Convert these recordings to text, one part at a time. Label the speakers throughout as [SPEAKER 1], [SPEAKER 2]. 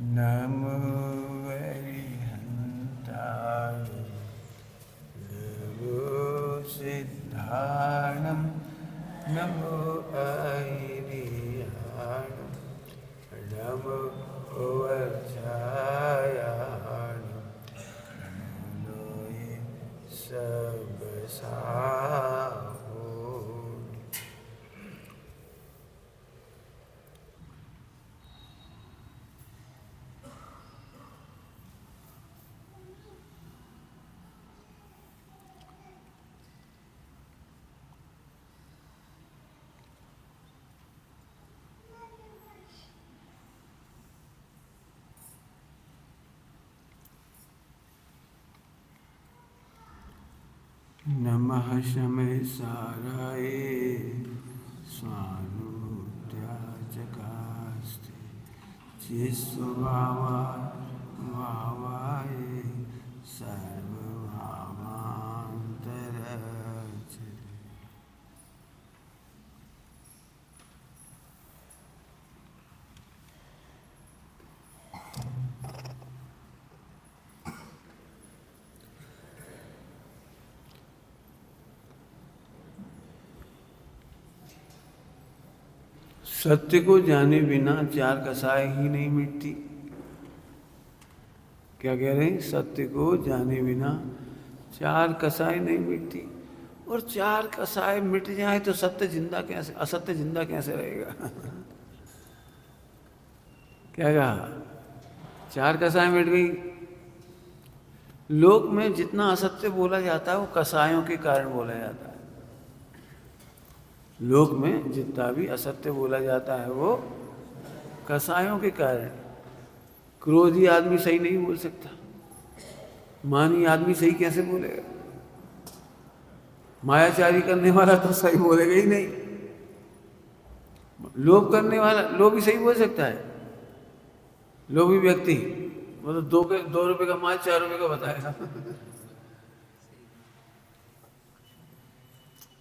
[SPEAKER 1] नमो वरिहन्ताय नमो सिद्धाणं नमो ऐरियाणं नमो वज्रायाणं नमो लोये सबसाहो। नमः शमसाराय स्वानुत्याजकास्ते चिस्वभावाय सर्वभावान्तरचरे। सत्य को जाने बिना चार कसाय ही नहीं मिटती। क्या कह रहे हैं? सत्य को जाने बिना चार कसाय नहीं मिटती। और चार कसाय मिट जाए तो सत्य जिंदा कैसे, असत्य जिंदा कैसे रहेगा? क्या कहा? चार कसाय मिट गई। लोक में जितना असत्य बोला जाता है वो कसायों के कारण बोला जाता है। लोक में जितना भी असत्य बोला जाता है वो कसायों के कारण। क्रोधी आदमी सही नहीं बोल सकता, मानी आदमी सही कैसे बोलेगा? मायाचारी करने वाला तो सही बोलेगा ही नहीं। लोभ करने वाला, लोभी सही बोल सकता है? लोभी व्यक्ति मतलब 2 रुपए का माल 4 रुपए का बताएगा।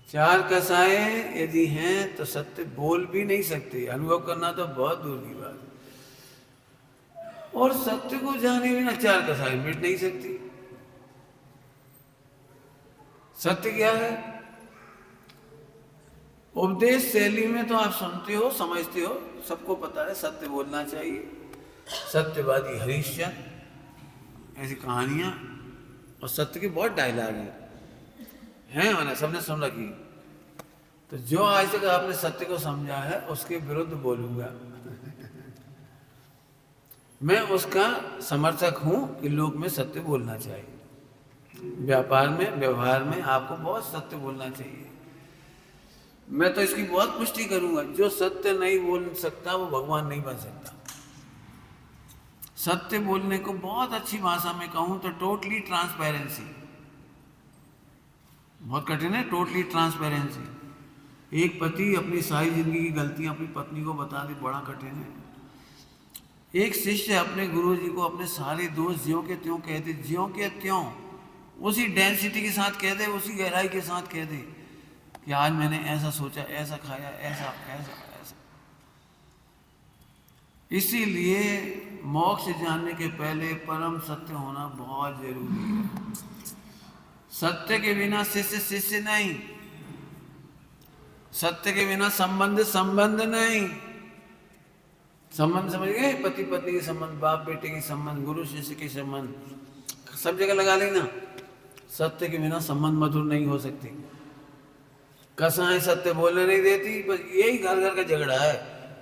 [SPEAKER 1] चार कसाए यदि हैं तो सत्य बोल भी नहीं सकते, अनुभव करना तो बहुत दूर की बात है। और सत्य को जाने बिना चार कसाई मिट नहीं सकती। सत्य क्या है? उपदेश शैली में तो आप सुनते हो, समझते हो, सबको पता है सत्य बोलना चाहिए। सत्यवादी हरिश्चंद्र, ऐसी कहानियां और सत्य के बहुत डायलॉग हैं मैंने सबने सुन रखी। तो जो आज तक आपने सत्य को समझा है उसके विरुद्ध बोलूंगा। मैं उसका समर्थक हूं कि लोक में सत्य बोलना चाहिए। व्यापार में, व्यवहार में आपको बहुत सत्य बोलना चाहिए। मैं तो इसकी बहुत पुष्टि करूंगा, जो सत्य नहीं बोल सकता वो भगवान नहीं बन सकता। सत्य बोलने को बहुत अच्छी भाषा में कहूं तो टोटली ट्रांसपेरेंसी। बहुत कठिन है टोटली ट्रांसपेरेंसी। एक पति अपनी सारी जिंदगी की गलतियां अपनी पत्नी को बता दे, बड़ा कठिन है। एक शिष्य अपने गुरु जी को अपने सारे दोष ज्यों के त्यों कह दे, ज्यों के त्यों, उसी डेंसिटी के साथ कह दे, उसी गहराई के साथ कह दे कि आज मैंने ऐसा सोचा, ऐसा खाया, ऐसा ऐसा ऐसा। इसीलिए मोक्ष जानने के पहले परम सत्य होना बहुत जरूरी है। सत्य के बिना शिष्य शिष्य नहीं, सत्य के बिना संबंध संबंध नहीं। संबंध समझ गए? पति पत्नी के संबंध, बाप बेटे के संबंध, गुरु शिष्य के संबंध, सब जगह लगा लेना। सत्य के बिना संबंध मधुर नहीं हो सकते। कसाएं सत्य बोलने नहीं देती, बस यही घर घर का झगड़ा है।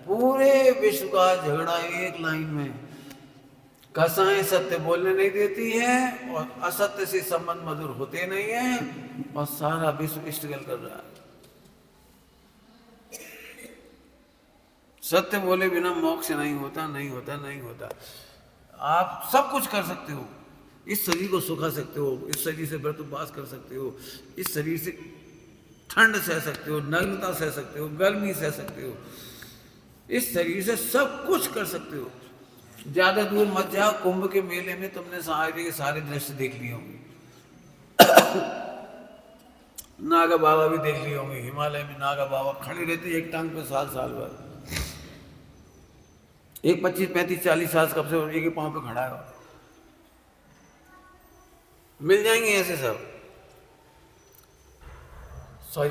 [SPEAKER 1] पूरे विश्व का झगड़ा एक लाइन में। कसाएं सत्य बोलने नहीं देती है और असत्य से संबंध मधुर होते नहीं है और सारा विश्व स्ट्रगल कर रहा है। सत्य बोले बिना मोक्ष नहीं होता, नहीं होता, नहीं होता। आप सब कुछ कर सकते हो, इस शरीर को सुखा सकते हो, इस शरीर से व्रत उपवास कर सकते हो, इस शरीर से ठंड सह सकते हो, नग्नता सह सकते हो, गर्मी सह सकते हो, इस शरीर से सब कुछ कर सकते हो। ज्यादा दूर मत जाओ, कुंभ के मेले में तुमने सारे के सारे दृश्य देख लिए होंगे। नागा बाबा भी देख लिए होंगे। हिमालय में नागा बाबा खड़े रहते एक टांग पे साल साल भर। एक 25, 35, 40 साल कब से एक ही पाँव पे खड़ा है, मिल जाएंगे ऐसे सब।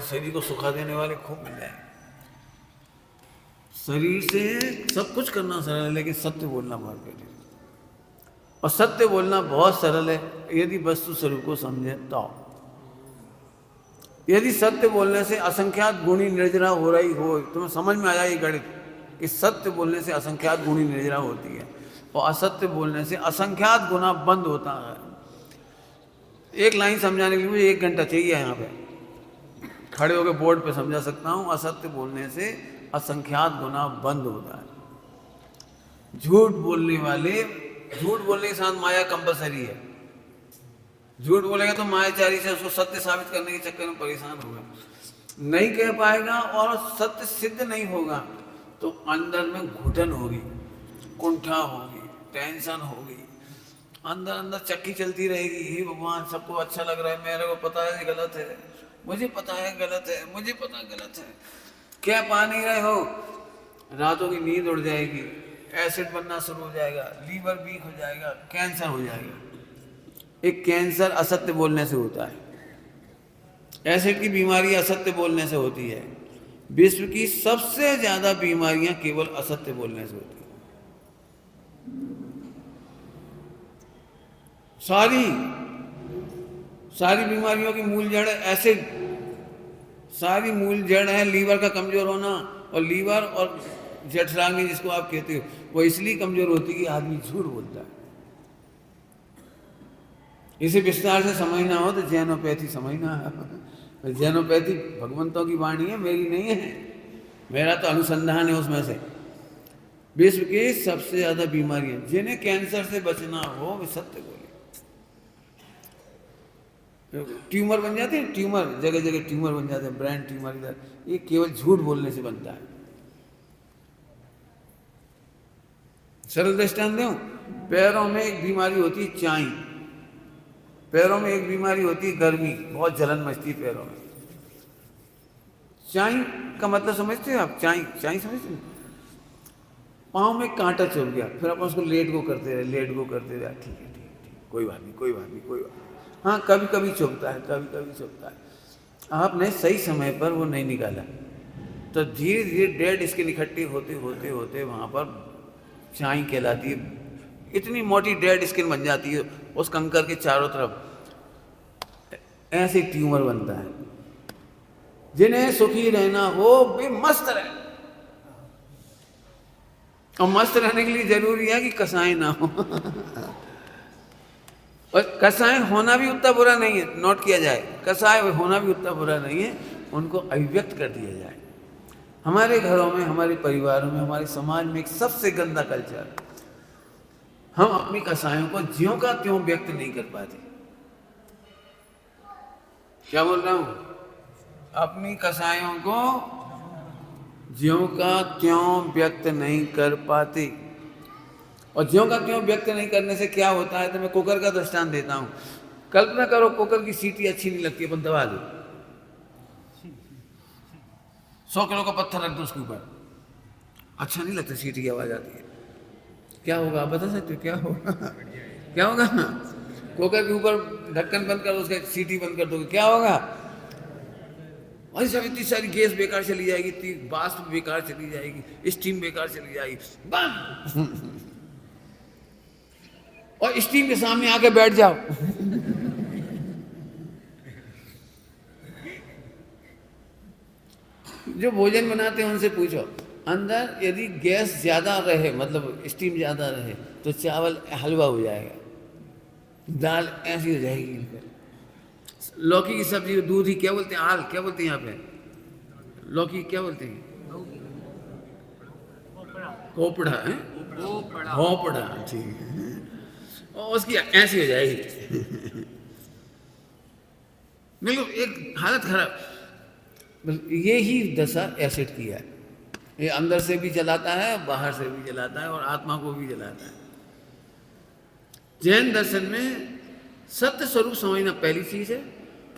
[SPEAKER 1] शरीर को सुखा देने वाले खूब मिल जाएंगे। शरीर से सब कुछ करना सरल है, लेकिन सत्य बोलना बहुत कठिन है। और सत्य बोलना बहुत सरल है यदि वस्तु स्वरूप को समझे तो। यदि सत्य बोलने से असंख्यात गुणी निर्जरा हो रही हो, तुम्हें समझ में आ जाए गणित कि सत्य बोलने से असंख्यात गुणी निर्जरा होती है और असत्य बोलने से असंख्यात गुना बंद होता है। एक लाइन समझाने के लिए मुझे 1 घंटा चाहिए, यहाँ पे खड़े होकर बोर्ड पे समझा सकता हूँ। असत्य बोलने से असंख्यात गुना बंद होता है। झूठ बोलने के साथ माया कंपलसरी है। झूठ बोलेगा तो मायाचारी से उसको सत्य साबित करने के चक्कर में परेशान होगा, नहीं कह पाएगा और सत्य सिद्ध नहीं होगा तो अंदर में घुटन होगी, कुंठा होगी, टेंशन होगी, अंदर अंदर चक्की चलती रहेगी। हे भगवान, सबको अच्छा लग रहा है, मेरे को पता है गलत है, मुझे पता है गलत है, मुझे पता गलत है। क्या पा नहीं रहे हो? रातों की नींद उड़ जाएगी, एसिड बनना शुरू हो जाएगा, लीवर वीक हो जाएगा, कैंसर हो जाएगा। एक कैंसर असत्य बोलने से होता है। एसिड की बीमारी असत्य बोलने से होती है। विश्व की सबसे ज्यादा बीमारियां केवल असत्य बोलने से होती है। सारी बीमारियों की मूल जड़ एसिड, सारी मूल जड़ है लीवर का कमजोर होना। और लीवर और जठराग्नि जिसको आप कहते हो, वो इसलिए कमजोर होती है कि आदमी झूठ बोलता है। इसे विस्तार से समझना हो तो जैनोपैथी समझना है। जैनोपैथी भगवंतों की वाणी है, मेरी नहीं है, मेरा तो अनुसंधान है उसमें से। विश्व की सबसे ज्यादा बीमारियां, जिन्हें कैंसर से बचना हो वे सत्य बोले। ट्यूमर बन जाते हैं, ट्यूमर जगह जगह ट्यूमर बन जाते हैं, ब्रेन ट्यूमर इधर, ये केवल झूठ बोलने से बनता है। सरल दृष्टांत दूं, पैरों में एक बीमारी होती है चाई, पैरों में एक बीमारी होती है गर्मी, बहुत जलन मचती है पैरों में। चाई का मतलब समझते हो आप? चाई समझते हो? पाँव में कांटा चुभ गया, फिर अपन उसको लेट गो करते रहे, ठीक है कोई बात नहीं। हाँ, कभी कभी चुभता है, आपने सही समय पर वो नहीं निकाला तो धीरे धीरे डेड स्किन इकट्ठी होते वहाँ पर चाई कहलाती है। इतनी मोटी डेड स्किन बन जाती है उस कंकर के चारों तरफ, ऐसे ट्यूमर बनता है। जिन्हें सुखी रहना हो वे मस्त रहे, और मस्त रहने के लिए जरूरी है कि कसाई ना हो। और कसाई होना भी उतना बुरा नहीं है, नोट किया जाए, कसाई होना भी उतना बुरा नहीं है, उनको अभिव्यक्त कर दिया जाए। हमारे घरों में, हमारे परिवारों में, हमारे समाज में एक सबसे गंदा कल्चर, हम अपनी कसायों को ज्यों का त्यों व्यक्त नहीं कर पाते। क्या बोल रहा हूं? अपनी कसायों को ज्यों का त्यों व्यक्त नहीं कर पाते। और ज्यों का त्यों व्यक्त नहीं करने से क्या होता है, तो मैं कुकर का दृष्टांत देता हूं। कल्पना करो कुकर की सीटी अच्छी नहीं लगती, अपन दबा दो, 100 किलो का पत्थर रख दो उसके ऊपर, अच्छा नहीं लगता, सीटी की आवाज आती है, क्या होगा आप बता सकते हो? क्या होगा? कुकर के ऊपर ढक्कन बंद कर दो, उसका सीटी बंद कर दोगे, क्या होगा? भाई साहब, इतनी सारी गैस बेकार चली जाएगी, इतनी वाष्प बेकार चली जाएगी, स्टीम बेकार चली जाएगी, बंद। और स्टीम के सामने आके बैठ जाओ। जो भोजन बनाते हैं उनसे पूछो, अंदर यदि गैस ज्यादा रहे, मतलब स्टीम ज्यादा रहे, तो चावल हलवा हो जाएगा, दाल ऐसी हो जाएगी। लौकी की सब्जी, दूध ही क्या बोलते हैं, आल क्या बोलते हैं यहाँ पे, लौकी क्या बोलते हैं, खोपड़ा है, खोपड़ा, ठीक है, और उसकी ऐसी हो जाएगी। बिल्कुल एक हालत खराब। ये ही दशा एसिड की है, ये अंदर से भी जलाता है, बाहर से भी जलाता है, और आत्मा को भी जलाता है। जैन दर्शन में सत्य स्वरूप समझना पहली चीज है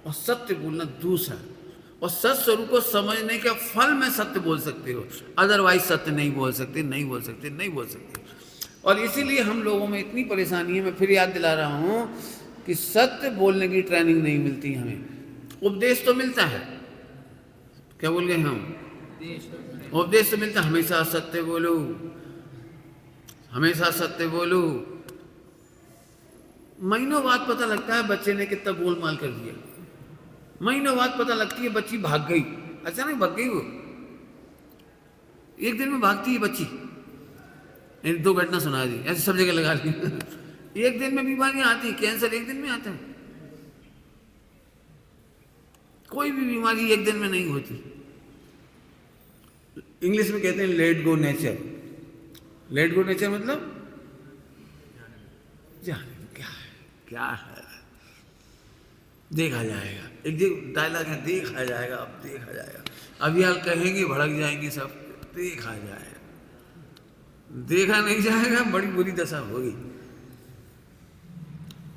[SPEAKER 1] और सत्य बोलना दूसरा। और सत्य स्वरूप को समझने के फल में सत्य बोल सकते हो, अदरवाइज सत्य नहीं बोल सकते, नहीं बोल सकते, नहीं बोल सकते। और इसीलिए हम लोगों में इतनी परेशानी है। मैं फिर याद दिला रहा हूं कि सत्य बोलने की ट्रेनिंग नहीं मिलती हमें। उपदेश तो मिलता है, क्या बोल गए हम, उपदेश तो मिलता, हमेशा सत्य बोलो, हमेशा सत्य बोलो। महीनों बाद पता लगता है बच्चे ने कितना गोलमाल कर दिया, महीनों बाद पता लगती है बच्ची भाग गई, अचानक भाग गई, वो एक दिन में भागती है बच्ची। एक दो घटना सुना दी, ऐसे सब जगह लगा ली। एक दिन में बीमारियां आती, कैंसर एक दिन में आता है, कोई भी बीमारी एक दिन में नहीं होती। इंग्लिश में कहते हैं let go nature. Let go nature मतलब जाने क्या है, क्या है, देखा जाएगा। एक डायलॉग है, देखा जाएगा, अब देखा जाएगा। अब यार कहेंगे भड़क जाएंगे सब, देखा जाएगा, देखा नहीं जाएगा, बड़ी बुरी दशा होगी।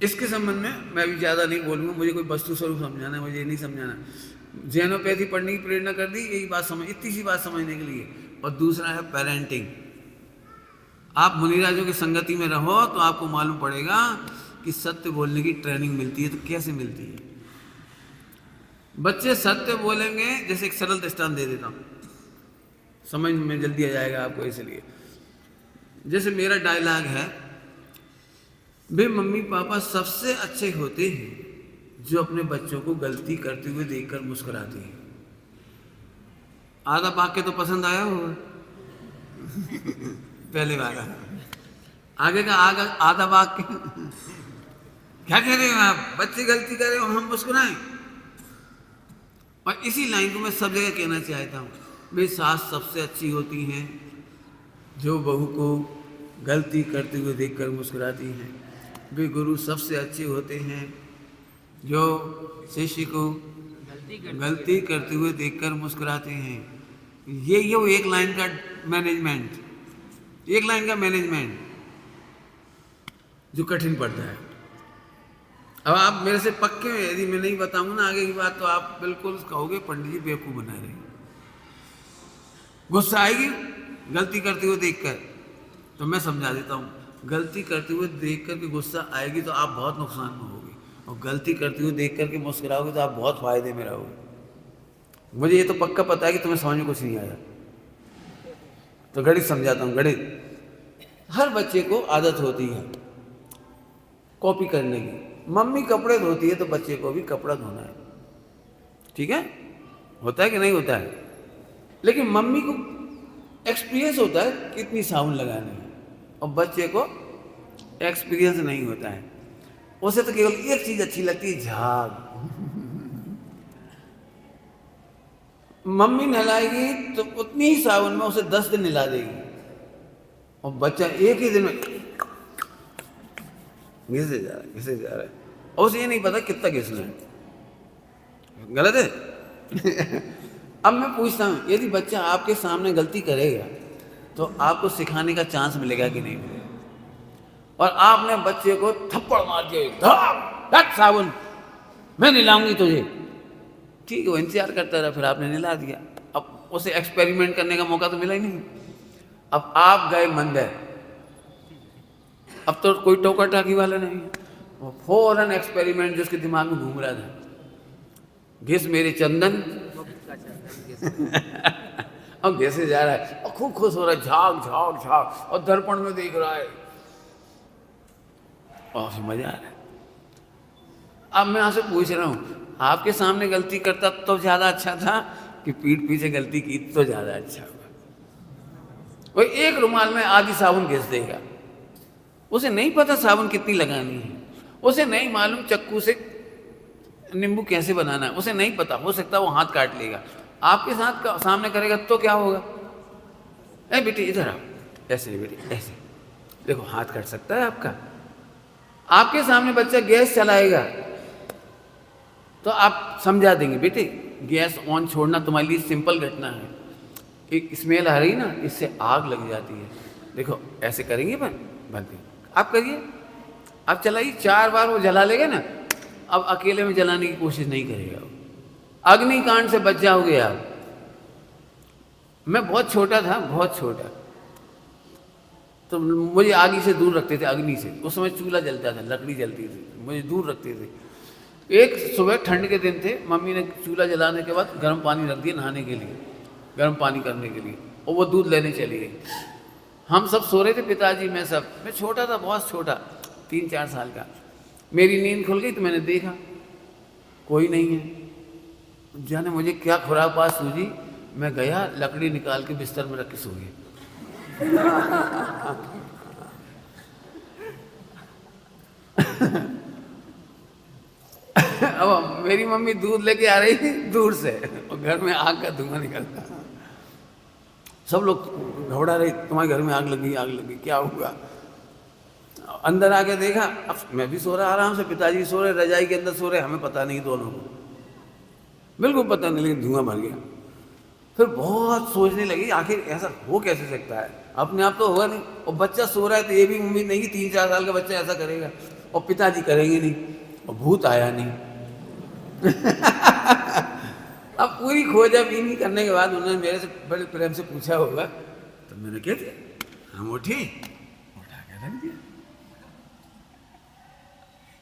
[SPEAKER 1] इसके संबंध में मैं भी ज़्यादा नहीं बोलूँगा, मुझे कोई वस्तु स्वरूप समझाना है, मुझे ये नहीं समझाना। जैनोपैथी पढ़ने की प्रेरणा कर दी, यही बात समझ, इतनी सी बात समझने के लिए। और दूसरा है पेरेंटिंग। आप मुनिराजों की संगति में रहो तो आपको मालूम पड़ेगा कि सत्य बोलने की ट्रेनिंग मिलती है तो कैसे मिलती है। बच्चे सत्य बोलेंगे, जैसे एक सरल दृष्टांत दे देता हूँ, समझ में जल्दी आ जाएगा आपको। इसलिए जैसे मेरा डायलॉग है, वे मम्मी पापा सबसे अच्छे होते हैं जो अपने बच्चों को गलती करते हुए देखकर मुस्कुराते हैं। आधा वाक्य तो पसंद आया होगा। पहले वाला, आगे का आधा वाक्य क्या कह रहे हो आप, बच्चे गलती कर रहे हो हम मुस्कुराएं। और इसी लाइन को मैं सब जगह कहना चाहता हूँ, वे सास सबसे अच्छी होती हैं जो बहू को गलती करते हुए देखकर मुस्कुराती हैं। वे गुरु सबसे अच्छे होते हैं जो शिष्य को गलती करते हुए देखकर मुस्कुराते हैं। ये एक लाइन का मैनेजमेंट, एक लाइन का मैनेजमेंट जो कठिन पड़ता है। अब आप मेरे से पक्के हैं, यदि मैं नहीं बताऊंगा ना आगे की बात तो आप बिल्कुल कहोगे पंडित जी बेवकूफ बना रहे। गुस्सा आएगी गलती करते हुए देखकर, तो मैं समझा देता हूँ, गलती करते हुए देख कर के गुस्सा आएगी तो आप बहुत नुकसान में होगी, और गलती करते हुए देख करके मुस्कुराओगे तो आप बहुत फायदे में रहोगे। मुझे ये तो पक्का पता है कि तुम्हें समझ में कुछ नहीं आया, तो गणित समझाता हूँ। गणित, हर बच्चे को आदत होती है कॉपी करने की। मम्मी कपड़े धोती है तो बच्चे को भी कपड़ा धोना है, ठीक है, होता है कि नहीं होता है। लेकिन मम्मी को एक्सपीरियंस होता है कितनी साबुन लगानी है, और बच्चे को एक्सपीरियंस नहीं होता है। उसे तो केवल एक चीज अच्छी लगती है, झाग। मम्मी नहलाएगी तो उतनी ही साबुन में उसे 10 दिन नहला देगी, और बच्चा एक ही दिन में घिसे जा रहा है, और उसे ये नहीं पता कितना घिसना है। गलत है। अब मैं पूछता हूँ, यदि बच्चा आपके सामने गलती करेगा तो आपको सिखाने का चांस मिलेगा कि नहीं मिलेगा? और आपने बच्चे को थप्पड़ मार दिया, साबुन मैं नहलाऊंगी तुझे, ठीक है, वो इंतजार करता रहा, फिर आपने नहला दिया। अब उसे एक्सपेरिमेंट करने का मौका तो मिला ही नहीं। अब आप गए मंदिर, अब तो कोई टोका टाकी वाला नहीं है, वो फौरन एक्सपेरिमेंट जिसके दिमाग में घूम रहा था, घिस मेरे चंदन। अब घिसे जा रहा है और खूब खुश हो रहा है, झाग झाग झाग, और दर्पण में देख रहा है और मजा आ रहा है। अब मैं आपसे पूछ रहा हूँ, आपके सामने गलती करता तो ज्यादा अच्छा था कि पीठ पीछे गलती की तो ज्यादा अच्छा हुआ? वो एक रुमाल में आधी साबुन घिस देगा, उसे नहीं पता साबुन कितनी लगानी है, उसे नहीं मालूम चक्कू से नींबू कैसे बनाना है, उसे नहीं पता, हो सकता है वो हाथ काट लेगा। आपके साथ सामने करेगा तो क्या होगा? ए बेटी इधर आओ, ऐसे बेटी ऐसे, देखो हाथ कट सकता है आपका। आपके सामने बच्चा गैस चलाएगा तो आप समझा देंगे, बेटे गैस ऑन छोड़ना तुम्हारे लिए सिंपल घटना है, एक स्मेल आ रही ना, इससे आग लग जाती है, देखो ऐसे करेंगे बंद आप करिए, आप चलाइए। 4 बार वो जला लेगा ना, अब अकेले में जलाने की कोशिश नहीं करेगा वो। अग्निकांड से बच जाओगे आप। मैं बहुत छोटा था, बहुत छोटा, तो मुझे आग से दूर रखते थे, अग्नि से। उस समय चूल्हा जलता था, लकड़ी जलती थी, मुझे दूर रखते थे। एक सुबह ठंड के दिन थे, मम्मी ने चूल्हा जलाने के बाद गर्म पानी रख दिया नहाने के लिए, गर्म पानी करने के लिए, और वो दूध लेने चली गई। हम सब सो रहे थे, पिताजी मैं सब। मैं छोटा था, बहुत छोटा, 3-4 साल का। मेरी नींद खुल गई तो मैंने देखा कोई नहीं है। जाने मुझे क्या खुरापात सूझी, मैं गया, लकड़ी निकाल के बिस्तर में रख के सो गया। अब मेरी मम्मी दूध लेके आ रही थी दूर से, और घर में आग का धुआं निकलता। सब लोग घबरा रहे, तुम्हारे घर में आग लगी, आग लगी, क्या हुआ? अंदर आके देखा, अब मैं भी सो रहा आराम से, पिताजी सो रहे, रजाई के अंदर सो रहे, हमें पता नहीं, दोनों को बिल्कुल पता नहीं, लेकिन धुआं भर गया। फिर बहुत सोचने लगी, आखिर ऐसा हो कैसे सकता है, अपने आप तो होगा नहीं। और बच्चा सो रहा है तो ये भी उम्मीद नहीं कि 3-4 साल का बच्चा ऐसा करेगा, और पिताजी करेंगे नहीं, और भूत आया नहीं। अब पूरी खोजाबीनी करने के बाद उन्होंने मेरे से बड़े प्रेम से पूछा होगा, तो मैंने क्या किया, हम उठे, उठा के रख दिया।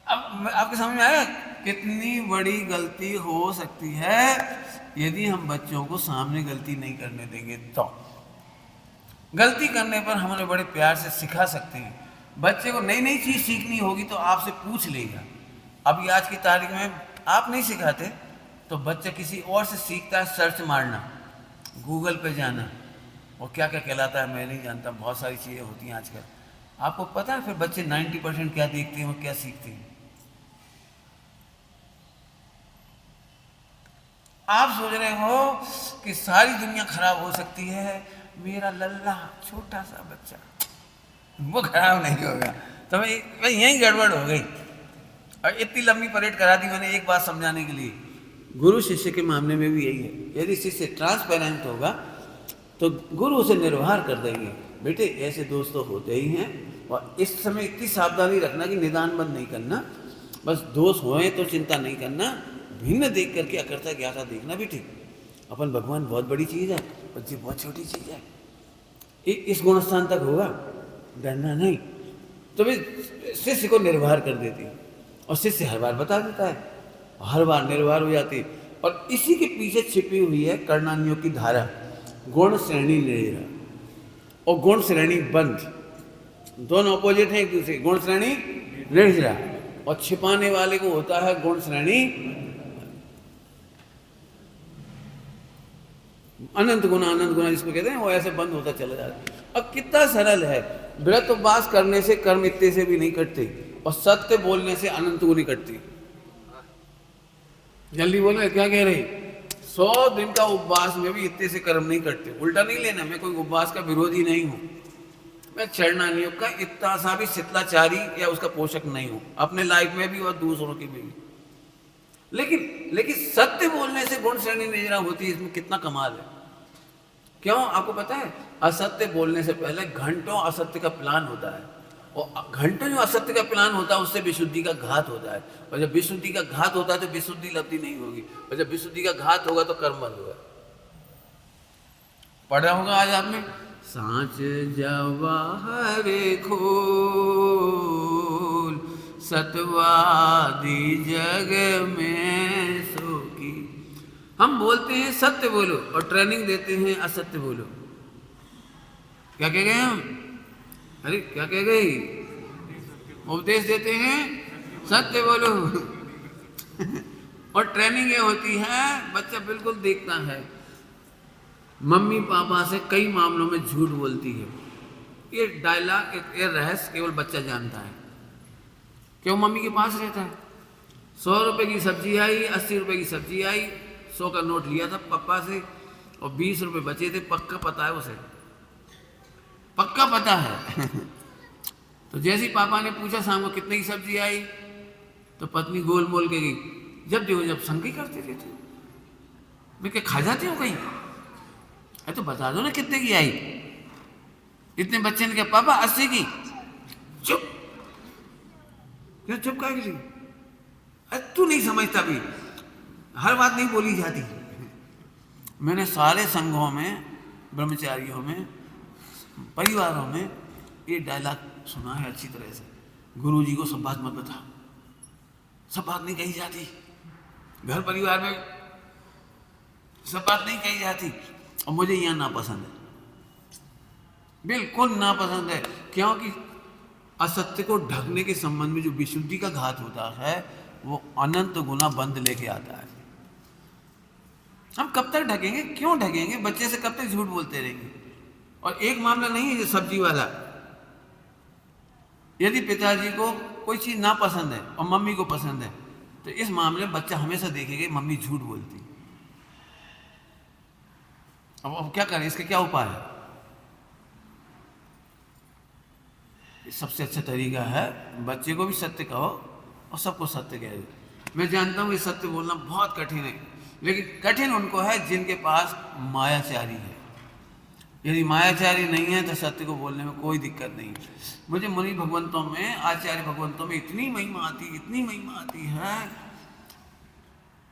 [SPEAKER 1] अब आपके समझ में आया कितनी बड़ी गलती हो सकती है यदि हम बच्चों को सामने गलती नहीं करने देंगे तो। गलती करने पर हम उन्हें बड़े प्यार से सिखा सकते हैं। बच्चे को नई नई चीज़ सीखनी होगी तो आपसे पूछ लेगा। अभी आज की तारीख में आप नहीं सिखाते तो बच्चा किसी और से सीखता है, सर्च मारना, गूगल पे जाना, और क्या क्या कहलाता है मैं नहीं जानता, बहुत सारी चीज़ें होती हैं आजकल। आपको पता है फिर बच्चे 90% क्या देखते हैं और क्या सीखते हैं? आप सोच रहे हो कि सारी दुनिया खराब हो सकती है, मेरा लल्ला छोटा सा बच्चा वो खराब नहीं होगा। तो मैं यहीं गड़बड़ हो गई, और इतनी लंबी परेड करा दी मैंने एक बात समझाने के लिए। गुरु शिष्य के मामले में भी यही है, यदि शिष्य ट्रांसपेरेंट होगा तो गुरु उसे निर्भर कर देंगे, बेटे ऐसे दोस्त तो होते ही हैं, और इस समय इतनी सावधानी रखना कि निदान बंद नहीं करना, बस दोष होए तो चिंता नहीं करना, भिन्न देख करके अकर्ता ज्ञाता देखना भी ठीक। अपन भगवान बहुत बड़ी चीज़ है, बच्चे बहुत छोटी चीज़ है, इस गुण स्थान तक होगा, डरना नहीं। तो वे शिष्य को निर्भर कर देती, और शिष्य हर बार बता देता है, हर बार निर्भर हो जाती। और इसी के पीछे छिपी हुई है कर्णानियों की धारा, गुण श्रेणी निर्जरा और गुण श्रेणी बंध, दोनों अपोजिट हैं एक दूसरे। गुण श्रेणी निर्जरा, और छिपाने वाले को होता है गुण श्रेणी अनंत गुना जिसको कहते हैं, वो ऐसे बंद होता चला जाता है। अब कितना सरल है, व्रत उपवास करने से कर्म इतने से भी नहीं कटते, और सत्य बोलने से अनंत गुनी कटती। जल्दी बोलो क्या कह रही, 100 दिन का उपवास में भी इतने से कर्म नहीं कटते। उल्टा नहीं लेना, मैं कोई उपवास का विरोधी नहीं हूँ, मैं चरणानियों का इतना सा भी शिथिलाचारी या उसका पोषक नहीं हूँ, अपने लाइफ में भी और दूसरों की भी। लेकिन सत्य बोलने से गुण श्रेणी निर्जरा होती है, इसमें कितना कमाल है। क्यों आपको पता है, असत्य बोलने से पहले घंटों असत्य का प्लान होता है, और घंटों जो असत्य का प्लान होता है उससे विशुद्धि का घात होता है, और जब विशुद्धि का घात होता है तो विशुद्धि लब्धि नहीं होगी, और जब विशुद्धि का घात होगा तो कर्म बंद होगा। पढ़ा होगा आज आपने, सांच जवाहर खोल सतवादी जग में सोकी। हम बोलते हैं सत्य बोलो और ट्रेनिंग देते हैं असत्य बोलो। क्या कह गए हम, अरे क्या कह गई, उपदेश देते हैं सत्य बोलो और ट्रेनिंग ये होती है, बच्चा बिल्कुल देखता है मम्मी पापा से कई मामलों में झूठ बोलती है। ये डायलॉग, ये रहस्य केवल बच्चा जानता है। क्यों मम्मी के पास रहता है, 100 रुपए की सब्जी आई, 80 रुपए की सब्जी आई, 100 का नोट लिया था पापा से और 20 रुपए बचे थे, पक्का पता है उसे, पक्का पता है। तो जैसे ही पापा ने पूछा शाम को कितने की सब्जी आई, तो पत्नी गोल मोल के गई, जब देखो जब संगी करते रहते, मैं क्या खा जाते हो कहीं, अरे तो बता दो ना कितने की आई। इतने बच्चे ने कहा पापा 80 की। चुप, क्या चुप कहा के लिए, अरे तू नहीं समझता भी, हर बात नहीं बोली जाती। मैंने सारे संघों में, ब्रह्मचारियों में, परिवारों में ये डायलॉग सुना है अच्छी तरह से, गुरु जी को सब बात मत बता, सब बात नहीं कही जाती, घर परिवार में सब बात नहीं कही जाती। और मुझे यह नापसंद है, बिल्कुल नापसंद है, क्योंकि असत्य को ढकने के संबंध में जो विशुद्धि का घात होता है वो अनंत गुना बंद लेके आता है। हम कब तक ढकेंगे, क्यों ढकेंगे, बच्चे से कब तक झूठ बोलते रहेंगे। और एक मामला नहीं है जो सब्जी वाला, यदि पिताजी को कोई चीज ना पसंद है और मम्मी को पसंद है, तो इस मामले में बच्चा हमेशा देखेगा मम्मी झूठ बोलती। अब क्या करें, इसका क्या उपाय है? सबसे अच्छा तरीका है बच्चे को भी सत्य कहो और सबको सत्य कह दो। मैं जानता हूँ ये सत्य बोलना बहुत कठिन है, लेकिन कठिन उनको है जिनके पास मायाचारी है। यदि मायाचारी नहीं है तो सत्य को बोलने में कोई दिक्कत नहीं। मुझे मुनि भगवंतों में, आचार्य भगवंतों में इतनी महिमा आती, इतनी महिमा आती है,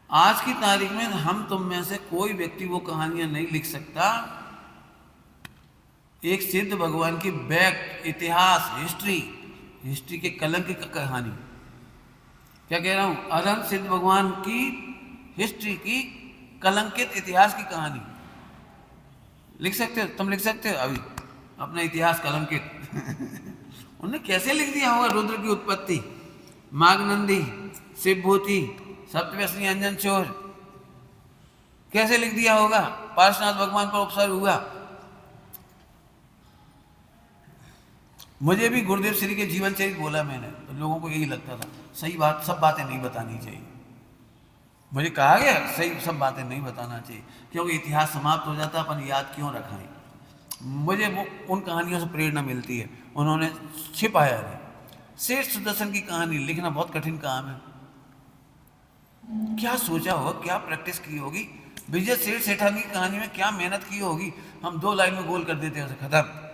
[SPEAKER 1] आज की तारीख में हम तुम में से कोई व्यक्ति वो कहानियां नहीं लिख सकता। एक सिद्ध भगवान की बैक इतिहास, हिस्ट्री के कलंक की कहानी, क्या कह रहा हूं, अनंत सिद्ध भगवान की हिस्ट्री की कलंकित इतिहास की कहानी लिख सकते हो, तुम लिख सकते हो अभी अपना इतिहास कलंकित। उन्होंने कैसे लिख दिया होगा, रुद्र की उत्पत्ति, मागनंदी, शिवभूति, सप्तव्यसनी, अंजन चोर, कैसे लिख दिया होगा, पार्श्वनाथ भगवान पर उपसर्ग हुआ। मुझे भी गुरुदेव श्री के जीवन चरित्र बोला मैंने, तो लोगों को यही लगता था सही बात, सब बातें नहीं बतानी चाहिए। मुझे कहा गया सही सब बातें नहीं बताना चाहिए, क्योंकि इतिहास समाप्त हो जाता, अपन याद क्यों रखाएं। मुझे वो उन कहानियों से प्रेरणा मिलती है, उन्होंने छिपाया नहीं। सेठ सुदर्शन की कहानी लिखना बहुत कठिन काम है। क्या सोचा होगा, क्या प्रैक्टिस की होगी, विजय सेठ सेठानी की कहानी में क्या मेहनत की होगी। हम 2 लाइन में गोल कर देते हैं, उसे खत्म।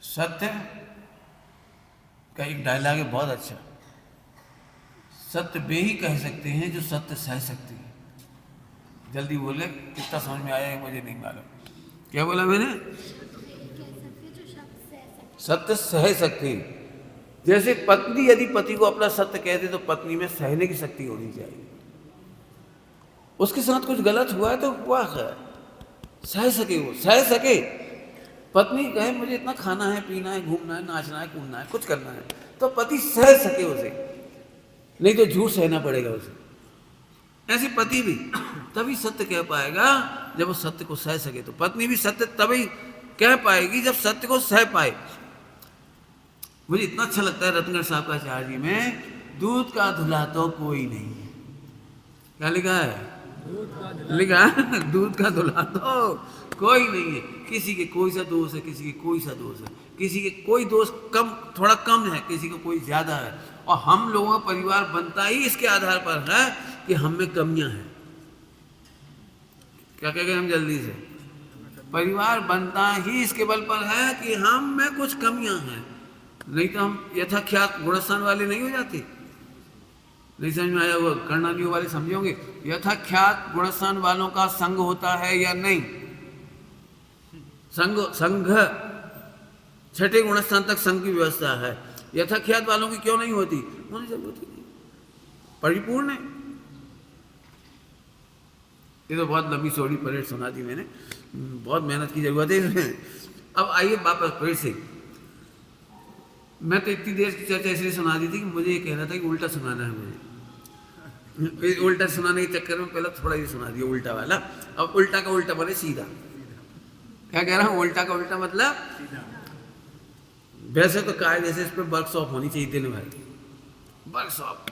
[SPEAKER 1] सत्य का एक डायलॉग है बहुत अच्छा, सत्य वे ही कह सकते हैं जो सत्य सह सकते हैं। जल्दी बोले, कितना समझ में आया है मुझे नहीं मालूम। क्या बोला मैंने? सत्य सह सकती। जैसे पत्नी यदि पति को अपना सत्य कह दे तो पत्नी में सहने की शक्ति होनी चाहिए। उसके साथ कुछ गलत हुआ है तो हुआ है, सह सके, वो सह सके। पत्नी कहे मुझे इतना खाना है, पीना है, घूमना है, नाचना है, कूदना है, कुछ करना है, तो पति सह सके उसे, नहीं तो झूठ सहना पड़ेगा उसे। ऐसी पति भी तभी सत्य कह पाएगा जब वो सत्य को सह सके, तो पत्नी भी सत्य तभी कह पाएगी जब सत्य को सह पाए। मुझे इतना अच्छा लगता है रत्नगढ़ साहब का आचार्य जी में, दूध का धुला तो कोई नहीं है। क्या लिखा है? लिखा है दूध का धुला तो कोई नहीं है। किसी के कोई सा दोष है, किसी के कोई सा दोष है, किसी के कोई दोष कम, थोड़ा कम है, किसी को कोई ज्यादा है। और हम लोगों का परिवार बनता ही इसके आधार पर है कि हम में कमियां हैं। क्या कह गए हम जल्दी से? परिवार बनता ही इसके बल पर है कि हम में कुछ कमियां हैं, नहीं तो हम यथाख्यात गुणस्थान वाले नहीं हो जाते। नहीं समझ में आया? वो कर्णानियों वाले समझे होंगे, यथाख्यात गुणस्थान वालों का संग होता है या नहीं? संघ 6ठे गुणस्थान तक संघ की व्यवस्था है, यथाख्यात वालों की क्यों नहीं होती? होनी जरूरत ही नहीं, परिपूर्ण है। ये तो बहुत लंबी चौड़ी परेड सुना दी मैंने, बहुत मेहनत की जरूरत है इसमें। अब आइए वापस फिर से। मैं तो इतनी देर की चर्चा इसलिए सुना दी थी कि मुझे ये कहना था कि उल्टा सुनाना है मुझे। उल्टा सुनाने के चक्कर में पहले थोड़ा ये सुना दिया उल्टा वाला, अब उल्टा का उल्टा बने सीधा। क्या कह रहा हूँ? उल्टा का उल्टा मतलब वैसे तो कायदे से इस पर वर्कशॉप होनी चाहिए दिन भर, वर्कशॉप।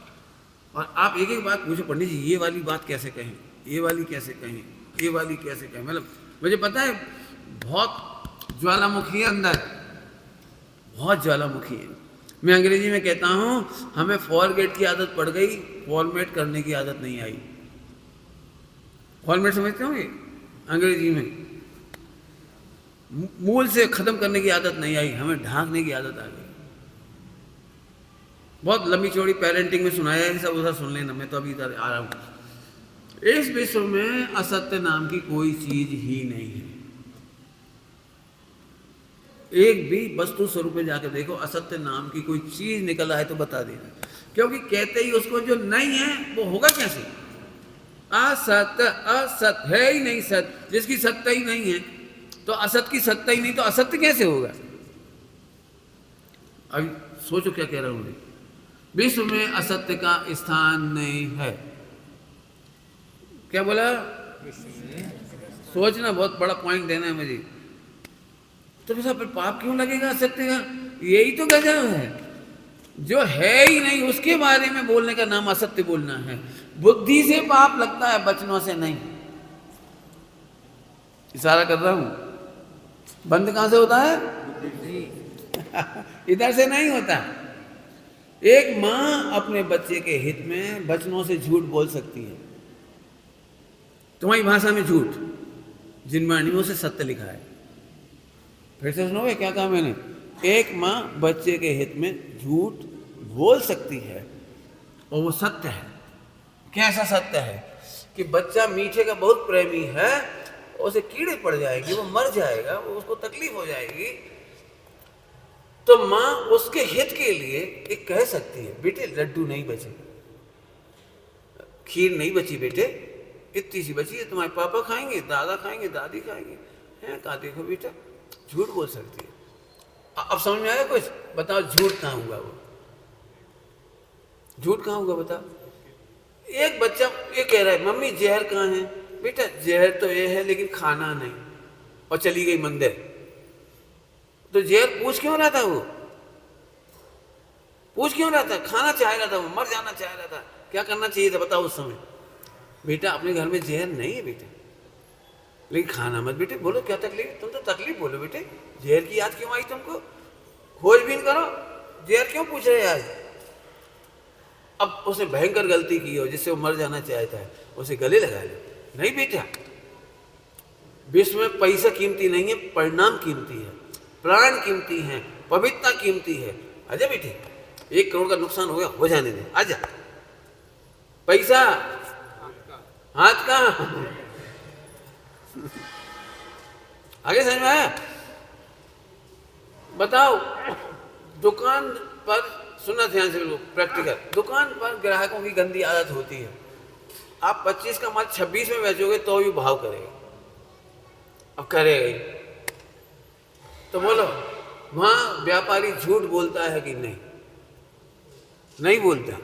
[SPEAKER 1] और आप एक एक बात पूछो पंडित जी, ये वाली बात कैसे कहें, ये वाली कैसे कहें, ये वाली कैसे कहें। मतलब मुझे पता है बहुत ज्वालामुखी है अंदर, बहुत ज्वालामुखी है। मैं अंग्रेजी में कहता हूँ हमें फॉरगेट की आदत पड़ गई, फॉर्मेट करने की आदत नहीं आई। फॉर्मेट समझते होंगे अंग्रेजी में, मूल से खत्म करने की आदत नहीं आई, हमें ढांकने की आदत आ गई। बहुत लंबी चौड़ी पेरेंटिंग में सुनाया है, सब उधर सुन लेना, मैं तो अभी इधर आ रहा हूँ। इस विश्व में असत्य नाम की कोई चीज ही नहीं है। एक भी वस्तु स्वरूप में जाकर देखो, असत्य नाम की कोई चीज निकला है तो बता देना, क्योंकि कहते ही उसको जो नहीं है वो होगा कैसे? असत्य, असत्य है ही नहीं सत्य, जिसकी सत्ता ही नहीं है तो असत्य की सत्ता ही नहीं तो असत्य कैसे होगा? अभी सोचो क्या कह रहा हूं मैं। विश्व में असत्य का स्थान नहीं है। क्या बोला? सोचना, बहुत बड़ा पॉइंट देना है मुझे। तो फिर पाप क्यों लगेगा असत्य का? यही तो गजब है, जो है ही नहीं उसके बारे में बोलने का नाम असत्य बोलना है। बुद्धि से पाप लगता है, वचनों से नहीं। इशारा कर रहा हूं, बंद कहां से होता है? इधर से नहीं होता। एक मां अपने बच्चे के हित में वचनों से झूठ बोल सकती है, तुम्हारी भाषा में झूठ, जिन वाणियों से सत्य लिखा है। फिर से सुनोगे क्या कहा मैंने? एक मां बच्चे के हित में झूठ बोल सकती है और वो सत्य है। कैसा सत्य है? कि बच्चा मीठे का बहुत प्रेमी है, उसे कीड़े पड़ जाएगी, वो मर जाएगा, वो उसको तकलीफ हो जाएगी, तो मां उसके हित के लिए एक कह सकती है, बेटे लड्डू नहीं बचे, खीर नहीं बची बेटे, इतनी सी बची है, तुम्हारे पापा खाएंगे, दादा खाएंगे, दादी खाएंगे, हैं कहा, देखो बेटा, झूठ बोल सकती है। अब समझ में आया कुछ? बताओ झूठ कहाँ हुआ? वो झूठ कहाँ हुआ बताओ? एक बच्चा ये कह रहा है, मम्मी जहर कहाँ है? बेटा जहर तो ये है लेकिन खाना नहीं, और चली गई मंदिर। तो जहर पूछ क्यों रहा था? वो पूछ क्यों रहा था? खाना चाह रहा था, वो मर जाना चाह रहा था। क्या करना चाहिए था बताओ उस समय? बेटा अपने घर में जहर नहीं है बेटे, लेकिन खाना मत बेटे। बोलो क्या तकलीफ? तुम तो तकलीफ बोलो बेटे, जहर की याद क्यों आई तुमको? खोजबीन करो, जहर क्यों पूछ रहे आज? अब उसने भयंकर गलती की हो जिससे वो मर जाना चाहता है, उसे गले लगा ले। नहीं बेटा, विश्व में पैसा कीमती नहीं है, परिणाम कीमती है, प्राण कीमती है, पवित्रता कीमती है। आजा बेटे, 1 करोड़ का नुकसान हो गया, हो जाने दे, आजा। पैसा हाथ का आगे समझ में आया? बताओ, दुकान पर, सुनना ध्यान से बिल्कुल प्रैक्टिकल, दुकान पर ग्राहकों की गंदी आदत होती है। आप 25 का माल 26 में बेचोगे तो भी भाव करेगा, अब करेगा ही। तो बोलो वहां व्यापारी झूठ बोलता है कि नहीं? नहीं बोलता,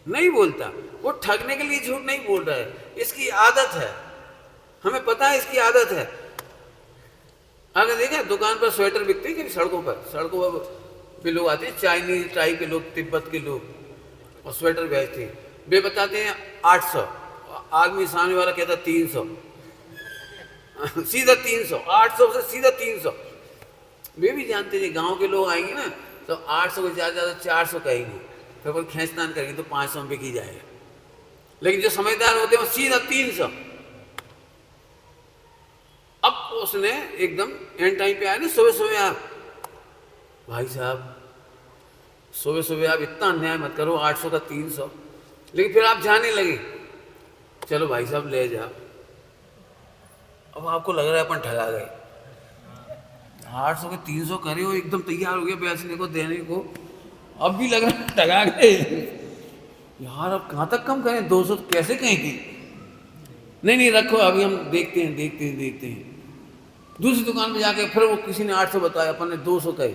[SPEAKER 1] नहीं बोलता। वो ठगने के लिए झूठ नहीं बोल रहा है, इसकी आदत है, हमें पता है इसकी आदत है। अगर देखा दुकान पर स्वेटर बिकते हैं कि सड़कों पर भी लोग आते हैं, चाइनीज टाइप के लोग, तिब्बत के लोग, और स्वेटर बेचते हैं। वे बताते हैं 800, आदमी सामने वाला कहता 300, सीधा 300, 800 से सीधा 300। वे भी जानते हैं गांव के लोग आएंगे ना तो 800 को ज़्यादा 400 कहेंगे, फिर वो खींचतान करेंगे तो 500 में बिक ही जाएगा। लेकिन जो समझदार होते हैं वो सीधा 300। अब उसने एकदम एंड टाइम पे आया ना, सुबह सुबह आप, भाई साहब सुबह सुबह आप इतना अन्याय मत करो, 800 का 300। लेकिन फिर आप जाने लगे, चलो भाई साहब ले जाओ। अब आपको लग रहा है अपन ठगा गए, 800 के 300 करे हो, एकदम तैयार हो गया बेचने को, देने को, अब भी लग रहा है ठगा गए यार। अब कहाँ तक कम करें? 200 कैसे कहेंगे? नहीं रखो, अभी हम देखते हैं। दूसरी दुकान पे जाके फिर वो किसी ने 800 बताया, अपन ने 200 कहे,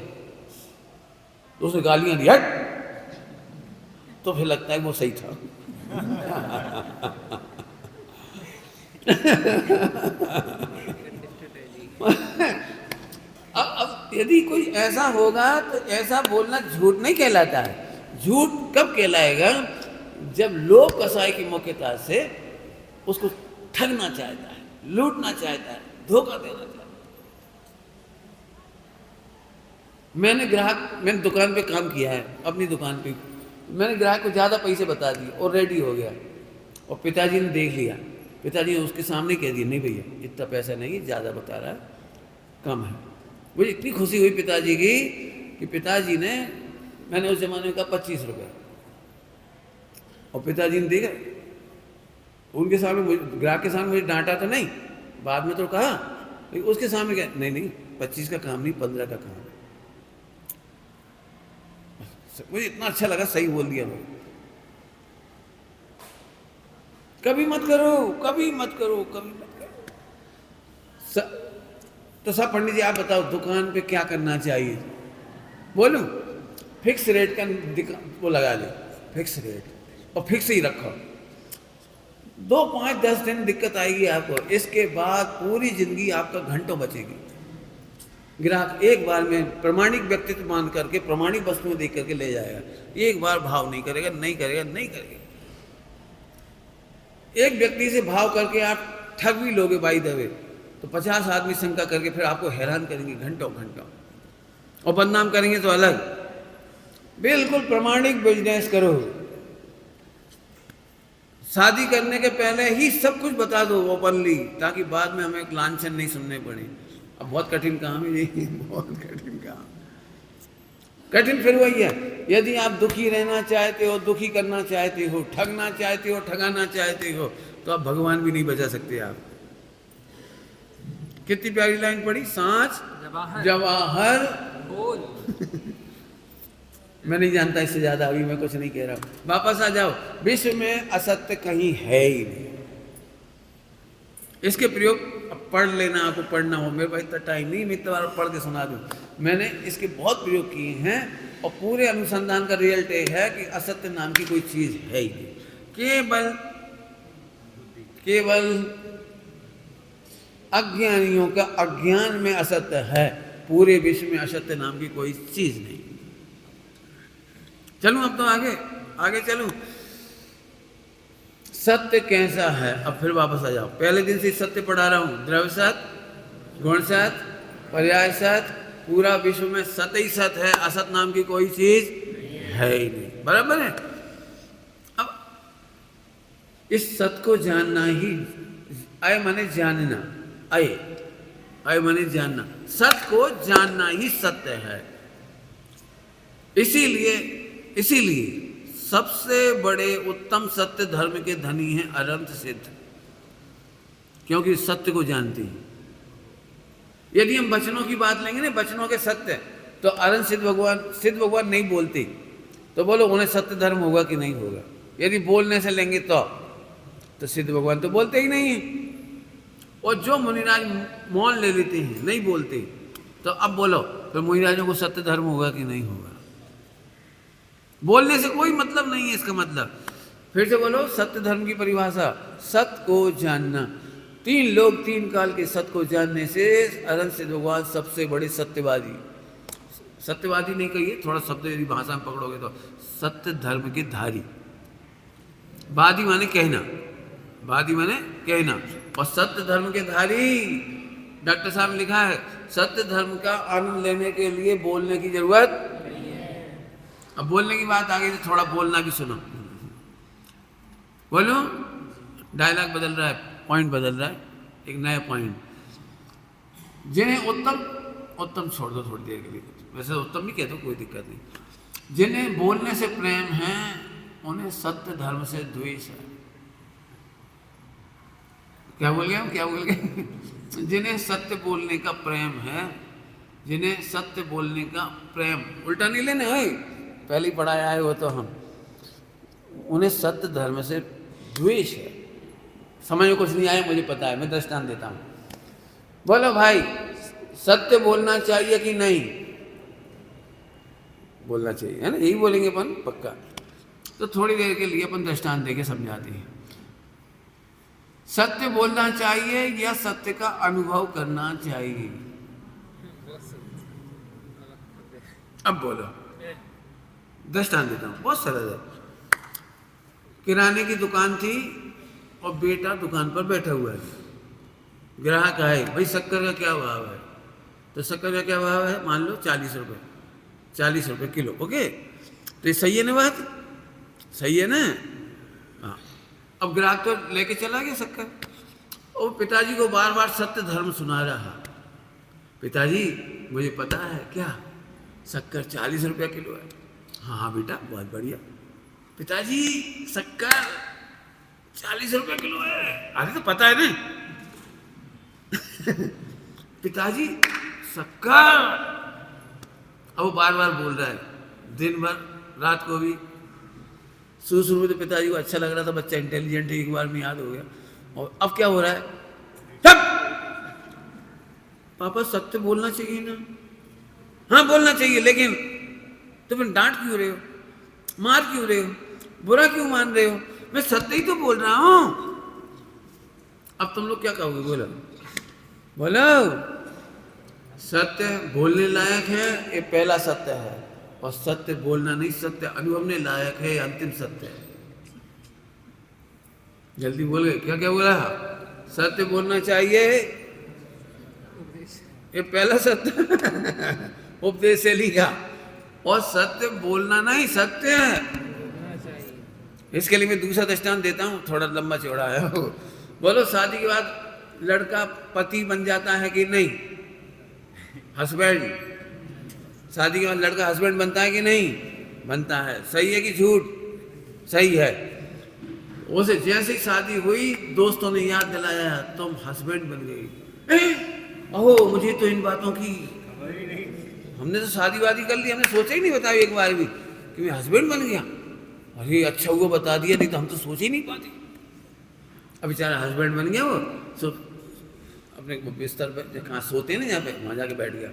[SPEAKER 1] तो उसने गालियां दी, हट। तो फिर लगता है वो सही था अब यदि कोई ऐसा होगा तो ऐसा बोलना झूठ नहीं कहलाता है। झूठ कब कहलाएगा? जब लोभ कसाई की मौकेता से उसको ठगना चाहता है, लूटना चाहता है, धोखा देना चाहता है। मैंने दुकान पे काम किया है, अपनी दुकान पे मैंने ग्राहक को ज़्यादा पैसे बता दिए और रेडी हो गया, और पिताजी ने देख लिया, पिताजी ने उसके सामने कह दिया, नहीं भैया इतना पैसा नहीं, ज़्यादा बता रहा है, कम है। मुझे इतनी खुशी हुई पिताजी की कि पिताजी ने मैंने उस जमाने में कहा 25 रुपये, और पिताजी ने देखा, उनके सामने ग्राहक के सामने मुझे डांटा तो नहीं, बाद में तो कहा, लेकिन उसके सामने क्या, नहीं नहीं 25 का काम नहीं 15 का काम है। मुझे इतना अच्छा लगा, सही बोल दिया लोग। कभी मत करो, कभी मत करो, कभी मत करो। तो सब पंडित जी आप बताओ दुकान पे क्या करना चाहिए? बोलूं फिक्स रेट का वो लगा ले, फिक्स रेट, और फिक्स ही रखो। 2, 5, 10 दिन दिक्कत आएगी आपको, इसके बाद पूरी जिंदगी आपका घंटों बचेगी। ग्राहक एक बार में प्रमाणिक व्यक्तित्व मान करके प्रमाणिक वस्तुएं देख करके ले जाएगा, एक बार भाव नहीं करेगा, नहीं करेगा, नहीं करेगा। एक व्यक्ति से भाव करके आप ठग भी लोगे बाई दवे, तो 50 आदमी शंका करके फिर आपको हैरान करेंगे घंटों घंटों, और बदनाम करेंगे तो अलग। बिल्कुल प्रमाणिक बिजनेस करो। शादी करने के पहले ही सब कुछ बता दो ओपनली, ताकि बाद में हमें लांछन नहीं सुनने पड़े। अब बहुत कठिन काम है ये, बहुत कठिन काम। कठिन फिर वही है, यदि आप दुखी रहना चाहते हो, दुखी करना चाहते हो, ठगना चाहते हो, ठगाना चाहते हो, तो आप भगवान भी नहीं बचा सकते आप। कितनी प्यारी लाइन पढ़ी, सांच जवाहर बोल। मैं नहीं जानता इससे ज्यादा, अभी मैं कुछ नहीं कह रहा। वापस आ जाओ, विश्व में असत्य कहीं है ही नहीं। इसके प्रयोग पढ़ लेना, आपको पढ़ना हो, मेरे पास इतना टाइम नहीं, मैं इतना पढ़ के सुना दूं। मैंने इसके बहुत प्रयोग किए हैं, और पूरे अनुसंधान का रिजल्ट ये है कि असत्य नाम की कोई चीज है ही नहीं। केवल अज्ञानियों का अज्ञान में असत्य है, पूरे विश्व में असत्य नाम की कोई चीज नहीं। चलूं अब तो आगे चलूं। सत्य कैसा है, अब फिर वापस आ जाओ। पहले दिन से सत्य पढ़ा रहा हूं, द्रव्य सत्य, गुण सत्य, पर्याय सत्य, पूरा विश्व में सत्य ही सत्य है, असत नाम की कोई चीज है ही नहीं। बराबर है। अब इस सत्य को जानना ही, आय माने जानना, आय माने जानना, सत्य को जानना ही सत्य है। इसीलिए सबसे बड़े उत्तम सत्य धर्म के धनी हैं अनंत सिद्ध, क्योंकि सत्य को जानते हैं। यदि हम वचनों की बात लेंगे ना, वचनों के सत्य, तो अनंत सिद्ध भगवान नहीं बोलते, तो बोलो उन्हें सत्य धर्म होगा कि नहीं होगा? यदि बोलने से लेंगे तो सिद्ध भगवान तो बोलते ही नहीं है। और जो मुनिराज मौन ले लेते हैं, नहीं बोलते, तो अब बोलो तो मुनिराजों को सत्य धर्म होगा कि नहीं होगा? बोलने से कोई मतलब नहीं है इसका मतलब। फिर से बोलो, सत्य धर्म की परिभाषा, सत्य को जानना। 3 लोग 3 काल के सत्य को जानने से अनंत सिद्ध भगवान सबसे बड़े सत्यवादी नहीं कहिए, थोड़ा शब्द यदि भाषा में पकड़ोगे तो सत्य धर्म के धारी। वादी माने कहना, और सत्य धर्म के धारी। डॉक्टर साहब ने लिखा है, सत्य धर्म का आनंद लेने के लिए बोलने की जरूरत। अब बोलने की बात आ गई तो थोड़ा बोलना भी सुनो। बोलो, डायलॉग बदल रहा है, पॉइंट बदल रहा है, एक नया पॉइंट। जिन्हें उत्तम छोड़ दो थोड़ी देर के लिए, वैसे उत्तम भी कहते हो, कोई दिक्कत नहीं। जिन्हें बोलने से प्रेम है, उन्हें सत्य धर्म से द्वेष है। क्या बोल गया? जिन्हें सत्य बोलने का प्रेम है, जिन्हें सत्य बोलने का प्रेम, उल्टा नहीं लेना है, पहले ही पढ़ाया है वो तो हम, उन्हें सत्य धर्म से द्वेष है। समझ में कुछ नहीं आया, मुझे पता है, मैं दृष्टांत देता हूं। बोलो भाई, सत्य बोलना चाहिए कि नहीं? बोलना चाहिए, है ना? यही बोलेंगे अपन पक्का। तो थोड़ी देर के लिए अपन दृष्टांत देके समझाते हैं। सत्य बोलना चाहिए या सत्य का अनुभव करना चाहिए? अब बोलो, दृष्टांत देता हूं, बहुत सरल है। किराने की दुकान थी और बेटा दुकान पर बैठा हुआ है। ग्राहक आए, भाई शक्कर का क्या भाव है? तो शक्कर का क्या भाव है? मान लो 40 रुपये, 40 रुपये किलो। ओके, तो ये सही है ना बात? सही है ना? हाँ। अब ग्राहक तो लेके चला गया शक्कर, और पिताजी को बार बार सत्य धर्म सुना रहा। पिताजी, मुझे पता है क्या, शक्कर 40 रुपये किलो है। हाँ हाँ बेटा, बहुत बढ़िया। पिताजी शक्कर 40 रुपए किलो है। अरे तो पता है ना। पिताजी शक्कर। अब वो बार बार बोल रहा है, दिन भर, रात को भी। शुरू में तो पिताजी को अच्छा लग रहा था, बच्चा इंटेलिजेंट है, एक बार में याद हो गया। और अब क्या हो रहा है, सब पापा सत्य बोलना चाहिए ना। हाँ बोलना चाहिए, लेकिन तो फिर डांट क्यों रहे हो, मार क्यों रहे हो, बुरा क्यों मान रहे हो? मैं सत्य ही तो बोल रहा हूं। अब तुम लोग क्या कहोगे, बोलो बोलो। सत्य बोलने लायक है, ये पहला सत्य है। और सत्य बोलना नहीं, सत्य अनुभवने लायक है, अंतिम सत्य है। जल्दी बोल गए, क्या क्या बोला? सत्य बोलना चाहिए, ये पहला सत्य उपदेश से लिखा। और सत्य बोलना नहीं, सत्य है। इसके लिए मैं दूसरा दृष्टांत देता हूँ, थोड़ा लंबा चौड़ा है। बोलो, शादी के बाद लड़का पति बन जाता है कि नहीं? हस्बैंड। शादी के बाद लड़का हस्बैंड बनता है कि नहीं? बनता है। सही है कि झूठ? सही है। उसे जैसे ही शादी हुई, दोस्तों ने याद दिलाया, तुम हस्बैंड बन गई। ओहो, मुझे तो इन बातों की हमने तो शादी वादी कर ली, हमने सोचा ही नहीं, बताया एक बार भी कि मैं हस्बैंड बन गया। अरे अच्छा हुआ बता दिया, नहीं तो हम तो सोच ही नहीं पाते। अब बेचारा हस्बैंड बन गया, वो सो अपने बिस्तर पे जहाँ सोते हैं ना, जहाँ पे, वहाँ जाके बैठ गया।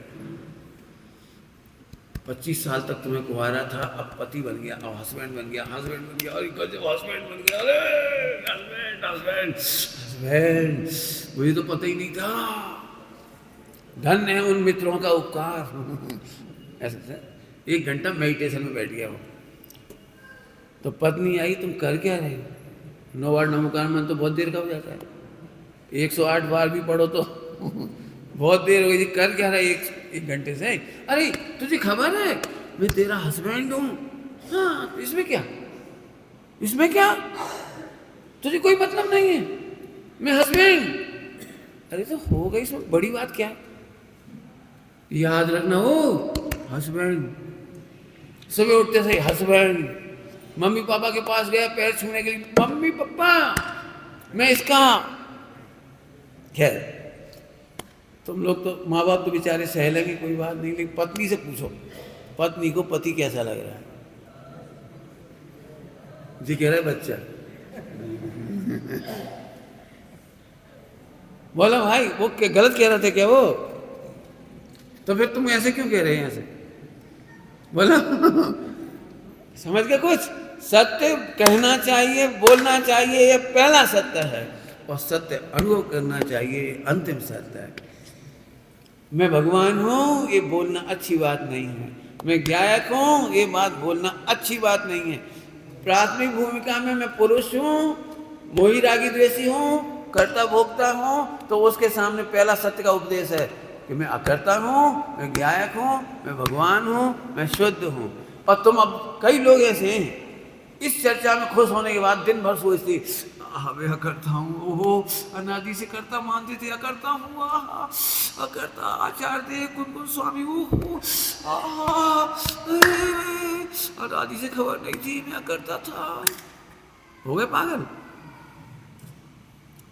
[SPEAKER 1] 25 साल तक तुम्हें कुंवारा था, अब पति बन गया, अब हस्बैंड बन गया, हस्बैंड बन गया। अरे गजब हस्बैंड बन गया। अरे हस्बैंड हस्बैंड हस्बैंड, मुझे तो पता ही नहीं था। धन्य है उन मित्रों का उपकार। ऐसा 1 घंटा मेडिटेशन में बैठ गया वो। तो पत्नी आई, तुम कर क्या रहे हो? 9 बार नमोकार मन तो बहुत देर का हो जाता है, 108 बार भी पढ़ो तो बहुत देर हो गई। कर क्या रहे एक घंटे से? अरे तुझे खबर है मैं तेरा हस्बैंड हूँ। हाँ, इसमें क्या, इसमें क्या, तुझे कोई मतलब नहीं है, मैं हस्बैंड। अरे तो हो गई, इसमें बड़ी बात क्या है? याद रखना, हो हस्बैंड। सुबह उठते से हस्बैंड। मम्मी पापा के पास गया पैर छूने के लिए, मम्मी पापा मैं इसका। खैर, तुम लोग तो माँ बाप तो बेचारे सह लेंगे, कोई बात नहीं, लेकिन पत्नी से पूछो, पत्नी को पति कैसा लग रहा है? जी कह रहा है बच्चा। बोला भाई वो गलत कह रहे थे क्या वो? तो फिर तुम ऐसे क्यों कह रहे हैं ऐसे? बोला समझ गए कुछ? सत्य कहना चाहिए, बोलना चाहिए, ये पहला सत्य है। और सत्य अनुभव करना चाहिए, अंतिम सत्य है। मैं भगवान हूँ, ये बोलना अच्छी बात नहीं है। मैं गायक हूँ, ये बात बोलना अच्छी बात नहीं है। प्राथमिक भूमिका में मैं पुरुष हूँ, मोही रागी द्वेषी हूँ, कर्ता भोक्ता हूँ, तो उसके सामने पहला सत्य का उपदेश है कि मैं अकर्ता हूँ, मैं गायक हूँ, मैं भगवान हूँ, मैं शुद्ध हूँ। और तुम अब कई लोग ऐसे हैं, इस चर्चा में खुश होने के बाद दिन भर सोचती, मैं अकर्ता हूँ, ओहो अनादि से कर्ता मानते थे, अकर्ता हूँ, अकर्ता आचार्य थे, कुन स्वामी, ओहो अनादि से खबर नहीं थी, मैं अकर्ता था। हो गए पागल।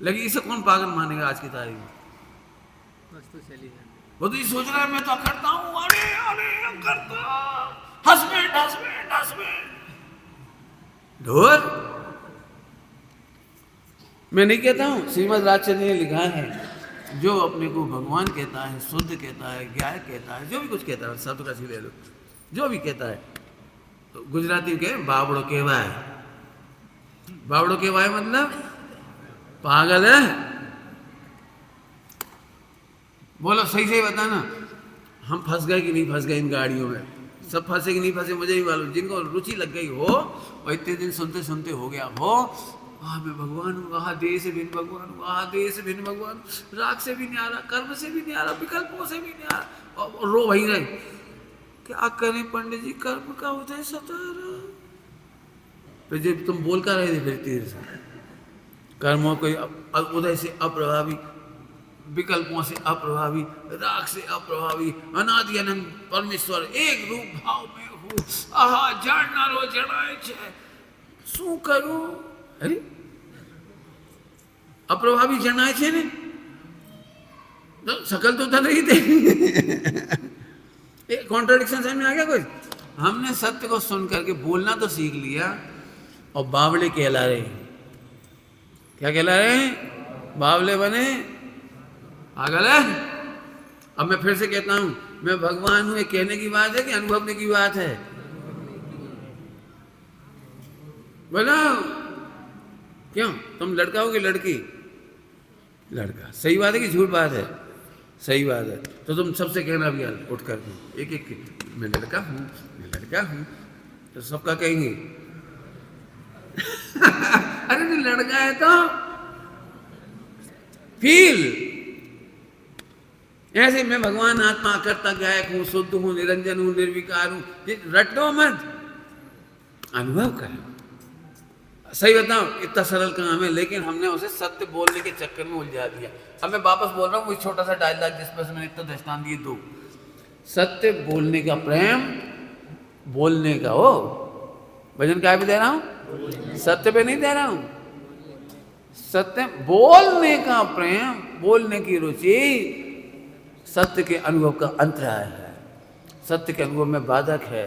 [SPEAKER 1] लगी इसे कौन पागल मानेगा आज की तारीख में? वो तो ये सोच रहा है मैं तो अकर्ता हूँ, अरे अरे अकर्ता, हस्बैंड हस्बैंड हस्बैंड। ढोर मैं नहीं कहता हूँ, श्रीमद् राजचंद्र ने लिखा है, जो अपने को भगवान कहता है, शुद्ध कहता है, गायक कहता है, जो भी कुछ कहता है, शब्द का ले लो, जो भी कहता है, तो गुजराती के बावड़ो कहवाय। बावड़ो कहवाय मतलब पागल है। बोलो सही सही बताना, हम फंस गए कि नहीं फंस गए इन गाड़ियों में? सब फंसे कि नहीं फंसे मुझे ही मालूम। जिनको रुचि लग गई हो और इतने दिन सुनते सुनते हो गया हो, मैं भगवान हूँ, वहाँ देह से भिन्न भगवान हूँ, वहाँ देह से भिन्न भगवान, राग से भी नहीं आ रहा, कर्म से भी नहीं आ रहा, विकल्पों से भी नहीं आ रहा, और रो वही रहे। क्या करें पंडित जी, कर्म का उदय सता रहा। फिर जब तुम बोल कर रहे थे फिर तेरे से, कर्मों के उदय से अप्रभावी, विकल्पों से अप्रभावी, राग से अप्रभावी, अनादि अनंत परमेश्वर एक रूप भाव में આહા જાણનારો જણાય છે, શું કરું? અરે અપ્રભાવી જણાય છે ને, तो शकल तो उतर रही थी। कॉन्ट्रडिक्शन समझ में आ गया कोई? हमने सत्य को सुन करके बोलना तो सीख लिया और बावले कहला रहे। क्या कहला रहे? बावले बने पागल है। अब मैं फिर से कहता हूं, मैं भगवान हूं, ये कहने की बात है कि अनुभवने की बात है? बोलो क्यों? तुम लड़का हो कि लड़की? लड़का। सही बात है कि झूठ बात है? सही बात है। तो तुम सबसे कहना भी उठ कर एक एक, मैं लड़का हूं, मैं लड़का हूं, तो सबका कहेंगे अरे नहीं लड़का है तो फील ऐसे, मैं भगवान आत्मा करता गायक हूं, शुद्ध हूं, निरंजन हूं, निर्विकार हूं, रट दो मत, अनुभव कर। सही बताओ, इतना सरल काम है, लेकिन हमने उसे सत्य बोलने के चक्कर में उलझा दिया। अब मैं वापस बोल रहा हूँ वही छोटा सा डायलॉग जिस पर मैंने इतना दृष्टांत दिए दो। सत्य बोलने का प्रेम, बोलने का ओ भजन क्या भी दे रहा हूँ, सत्य पे नहीं दे रहा हूँ, सत्य बोलने का प्रेम, बोलने की रुचि सत्य के अनुभव का अंतराय है, सत्य के अनुभव में बाधक है।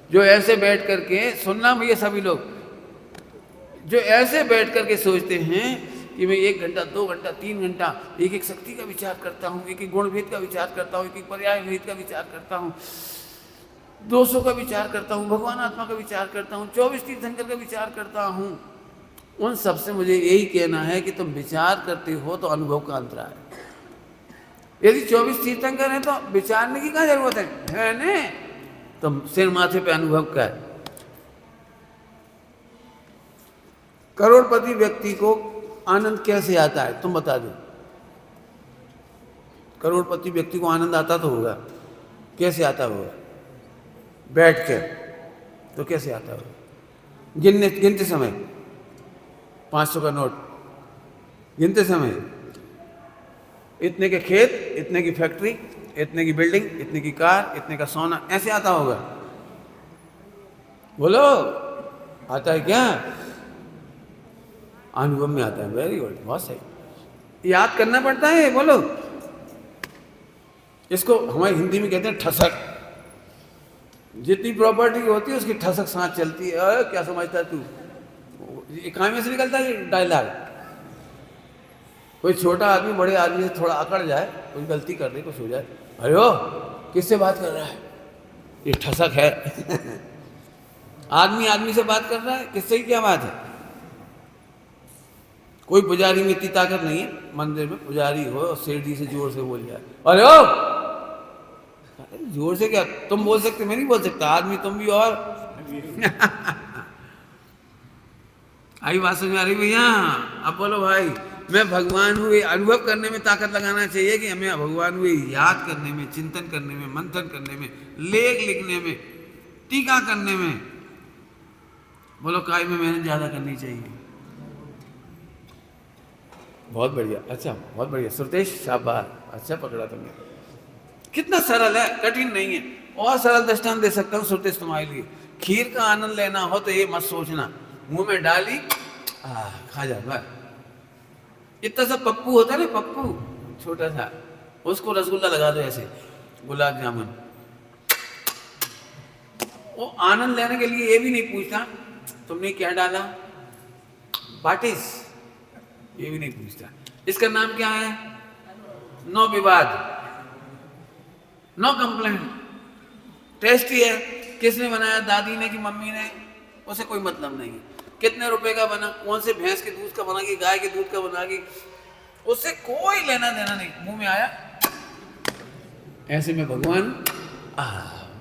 [SPEAKER 1] जो ऐसे बैठ करके सुनना भैया, सभी लोग जो ऐसे बैठ करके सोचते हैं कि मैं 1 घंटा 2 घंटा 3 घंटा एक एक शक्ति का विचार करता हूँ, एक एक गुण भेद का विचार करता हूँ, एक एक पर्याय भेद का विचार करता हूँ, दोषों का विचार करता हूँ, भगवान आत्मा का विचार करता हूँ, 24 तीर्थंकर का विचार करता हूँ, उन सबसे मुझे यही कहना है कि तुम विचार करते हो तो अनुभव का अंतराय है। यदि 24 तीर्थंकर है तो विचारने की क्या जरूरत है ने? तो सिर माथे पे अनुभव का है। करोड़पति व्यक्ति को आनंद कैसे आता है तुम बता दो? करोड़पति व्यक्ति को आनंद आता तो होगा, कैसे आता होगा? बैठ के तो कैसे आता होगा? गिनते समय 500 का नोट गिनते समय, इतने के खेत, इतने की फैक्ट्री, इतने की बिल्डिंग, इतने की कार, इतने का सोना, ऐसे आता होगा? बोलो आता है क्या? अनुभव में आता है। वेरी गुड, बहुत सही। याद करना पड़ता है। बोलो, इसको हमारी हिंदी में कहते हैं ठसक। जितनी प्रॉपर्टी होती है उसकी ठसक सांस चलती है। क्या समझता तू? कहाँ में से निकलता है डायलॉग? कोई छोटा आदमी बड़े आदमी से थोड़ा अकड़ जाए, कोई गलती कर दे, कुछ हो जाए, अरे ओ किससे बात कर रहा है? ये ठसक है। आदमी आदमी से बात कर रहा है, किससे ही क्या बात है? कोई पुजारी में इतनी ताकत नहीं है, मंदिर में पुजारी हो और सेठ जी से जोर से बोल जाए, अरे ओ जोर से क्या तुम बोल सकते, मैं नहीं बोल सकता, आदमी तुम भी और आई बात समझ आ रही भैया? अब बोलो भाई, मैं भगवान हूँ ये अनुभव करने में ताकत लगाना चाहिए कि हमें भगवान हूँ याद करने में, चिंतन करने में, मंथन करने में, लेख लिखने में, टीका करने में? बोलो काय में मेहनत ज्यादा करनी चाहिए? बहुत बढ़िया, अच्छा बहुत बढ़िया श्रुतेश, शाबाश, अच्छा पकड़ा तुमने। कितना सरल है, कठिन नहीं है। और सरल दृष्टांत दे सकता हूँ श्रुतेश तुम्हारे लिए। खीर का आनंद लेना हो तो ये मत सोचना मुंह में डाली खा जा, बस। इतना सा पप्पू होता है ना, पप्पू छोटा सा, उसको रसगुल्ला लगा दो ऐसे, गुलाब जामुन। वो आनंद लेने के लिए ये भी नहीं पूछता तुमने क्या डाला, बाटिस, ये भी नहीं पूछता। इसका नाम क्या है? नो विवाद, नो कंप्लेंट। टेस्टी है, किसने बनाया, दादी ने कि मम्मी ने, उसे कोई मतलब नहीं है। कितने रुपए का बना, कौन से भैंस के दूध का बना कि गाय के दूध का बना कि, उससे कोई लेना देना नहीं। मुंह में आया ऐसे में भगवान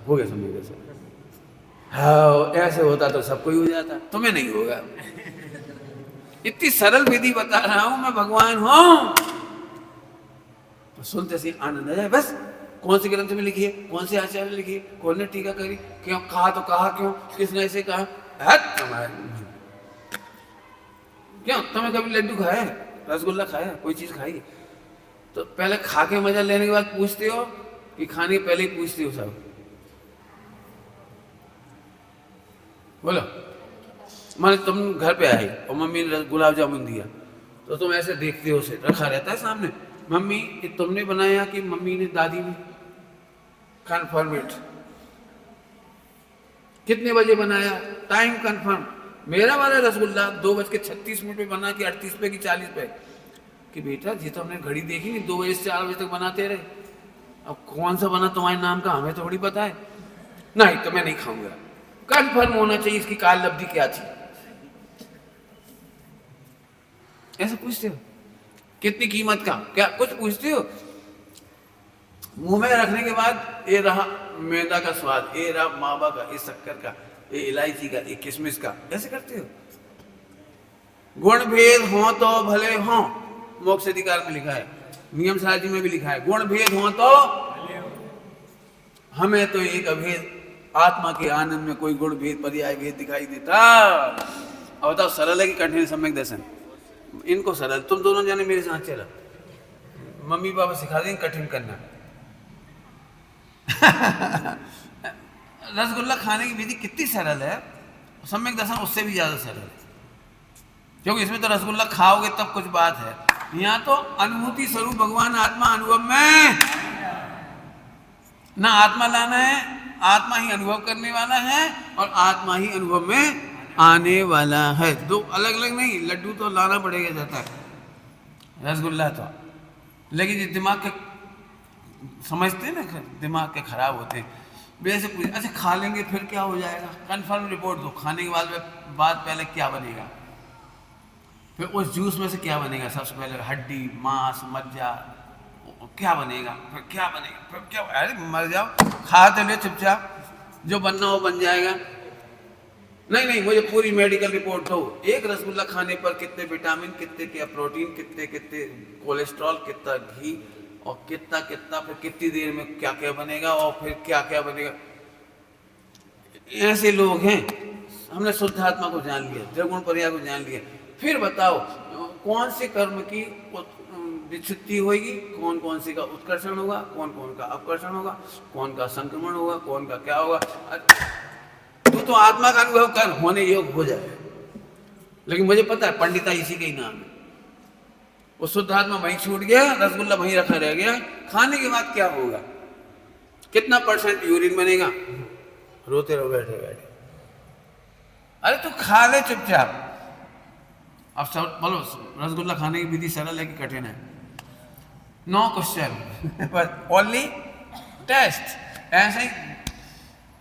[SPEAKER 1] हो गया, समझ गए सर? हाँ, ऐसे होता तो सबको ही हो जाता, तुम्हें नहीं होगा। इतनी सरल विधि बता रहा हूं, मैं भगवान हूं। तो सुनते से आनंद आ जाए बस। कौन से ग्रंथ में लिखी है, कौन से आचार्य ने लिखी है, कौन ने टीका करी, क्यों कहा तो कहा क्यों, किसने ऐसे कहा? क्यों तुम्हें कभी लड्डू खाया, रसगुल्ला खाया, कोई चीज खाई? तो पहले खा के मजा लेने के बाद पूछते हो कि खाने के पहले ही पूछते हो सब? बोलो, मान तुम घर पे आए और मम्मी ने गुलाब जामुन दिया, तो तुम ऐसे देखते हो, उसे रखा रहता है सामने, मम्मी ये तुमने बनाया कि मम्मी ने, दादी ने? Confirm it. कितने बजे बनाया, टाइम कन्फर्म। मेरा वाला रसगुल्ला 2:36 पे बना कि 38 पे कि 40 पे, कि बेटा जी तो हमने घड़ी देखी नहीं, 2 बजे से 4 बजे तक बनाते रहे, अब कौन सा बना तुम्हारे नाम का हमें थोड़ी पता है। नहीं तो मैं नहीं खाऊंगा, कन्फर्म होना चाहिए इसकी काल लब्धि क्या थी। ऐसा पूछते हो? कितनी कीमत का, क्या कुछ पूछते हो? मुंह में रखने के बाद ये रहा मैदा का स्वाद, ये रहा मावा का, ये शक्कर का, ये इलायची का, ये किशमिश का, ऐसे करते हो? गुण भेद हो तो भले हो, मोक्ष अधिकार में लिखा है, नियम साजी में भी लिखा है, गुण भेद हो तो। हमें तो एक अभेद आत्मा के आनंद में कोई गुण भेद पर्याय भेद दिखाई देता। अब बताओ सरल है कि कठिन? सम्यक दर्शन इनको सरल, तुम दोनों जाने मेरे साथ चलो, मम्मी पापा सिखा देंगे कठिन करना। रसगुल्ला खाने की विधि कितनी सरल है, सम्यक दर्शन उससे भी ज्यादा सरल है, क्योंकि इसमें तो रसगुल्ला खाओगे तब कुछ बात है, यहाँ तो अनुभूति स्वरूप भगवान आत्मा अनुभव में, ना आत्मा लाना है, आत्मा ही अनुभव करने वाला है और आत्मा ही अनुभव में आने वाला है। दो अलग अलग नहीं, लड्डू तो लाना पड़ेगा जाता है, रसगुल्ला तो, लेकिन जो दिमाग के समझते हैं ना, दिमाग के खराब होते हैं, वैसे पूछ, अच्छा खा लेंगे फिर क्या हो जाएगा, कंफर्म रिपोर्ट दो, खाने के बाद पहले क्या बनेगा, फिर उस जूस में से क्या बनेगा, सबसे पहले हड्डी मांस मज्जा, क्या बनेगा, फिर क्या बनेगा, फिर क्या, अरे मर जाओ, खा तो ले चुपचाप, जो बनना हो बन जाएगा। नहीं नहीं, मुझे पूरी मेडिकल रिपोर्ट दो, एक रसगुल्ला खाने पर कितने विटामिन, कितने क्या प्रोटीन, कितने कितने कोलेस्ट्रॉल, कितना घी और कितना कितना, फिर कितनी देर में क्या क्या बनेगा और फिर क्या क्या बनेगा। ऐसे लोग हैं। हमने शुद्ध आत्मा को जान लिया, त्रिगुण पर्याय को जान लिया, फिर बताओ कौन से कर्म की विच्छुत्ति होगी, कौन कौन से का उत्कर्षण होगा, कौन कौन का अपकर्षण होगा, कौन का संक्रमण होगा, कौन का क्या होगा। तो आत्मा का अनुभव कर, होने योग हो जाए। लेकिन मुझे पता है पंडिता इसी का ही नाम है, वो शुद्ध आत्मा वहीं छूट गया, रसगुल्ला वहीं रखा रह गया, खाने के बाद क्या होगा, कितना % यूरिन बनेगा, रोते रहो बैठे बैठे। अरे तू खा ले चुपचाप। अब सब बोलो, रसगुल्ला खाने की विधि सरल है कि कठिन है? No question, but only test. ऐसे ही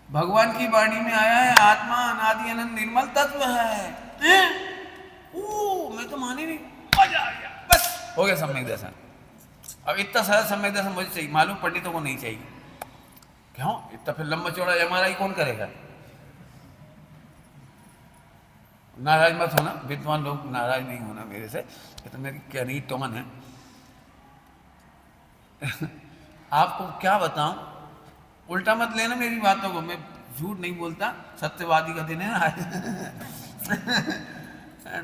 [SPEAKER 1] भगवान की वाणी में आया है, आत्मा अनादि अनंत निर्मल तत्व है। ओ मैं तो माने नहीं, मजा आ गया, बस हो गया सम्यक दर्शन। अब इतना सारा सम्यक दर्शन मुझे चाहिए, मालूम पंडितों को नहीं चाहिए। क्यों? इतना फिर लंबा चौड़ा MRI कौन करेगा? नाराज मत होना, विद्वान लोग नाराज नहीं होना मेरे से, तो मेरी कहने की टोन है। आपको क्या बताऊं, उल्टा मत लेना मेरी बातों को, मैं झूठ नहीं बोलता, सत्यवादी का दिन है ना।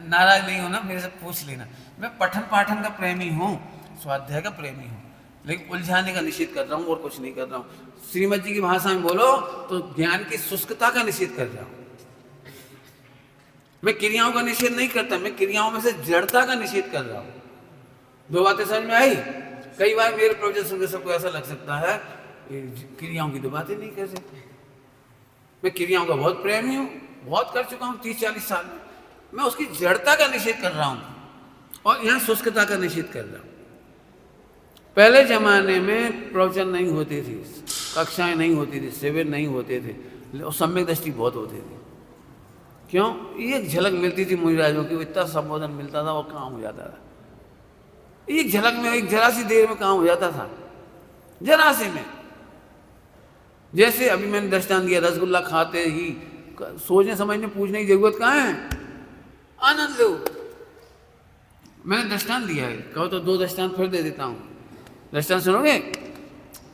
[SPEAKER 1] नाराज नहीं होना, मेरे से पूछ लेना। मैं पठन पाठन का प्रेमी हूँ, स्वाध्याय का प्रेमी हूँ, लेकिन उलझाने का निषेध कर रहा हूँ और कुछ नहीं कर रहा हूँ। श्रीमद जी की भाषा में बोलो तो ज्ञान की शुष्कता का निषेध कर रहा हूँ। मैं क्रियाओं का निषेध नहीं करता, मैं क्रियाओं में से जड़ता का निषेध कर रहा हूँ। दो बातें समझ में आई? कई बार मेरे प्रवचन सुनकर सबको ऐसा लग सकता है क्रियाओं की तो बातें नहीं कर सकते। मैं क्रियाओं का बहुत प्रेमी हूँ, बहुत कर चुका हूँ 30-40 साल में। मैं उसकी जड़ता का निषेध कर रहा हूँ और यहाँ शुष्कता का निषेध कर रहा हूँ। पहले जमाने में प्रवचन नहीं होती थी, कक्षाएं नहीं होती थी, शिविर नहीं होते थे, और सम्यक दृष्टि बहुत होती थी। क्यों? एक झलक मिलती थी मुनिराजों की, इतना संबोधन मिलता था और काम हो जाता था। एक झलक में, एक जरा सी देर में काम हो जाता था, जरा से में। जैसे अभी मैंने दृष्टांत दिया, रसगुल्ला खाते ही सोचने समझने पूछने की जरूरत कहाँ है, आनंद लो। मैंने दृष्टांत दिया है, कहो तो 2 दृष्टांत फिर दे देता हूँ। दृष्टांत सुनोगे?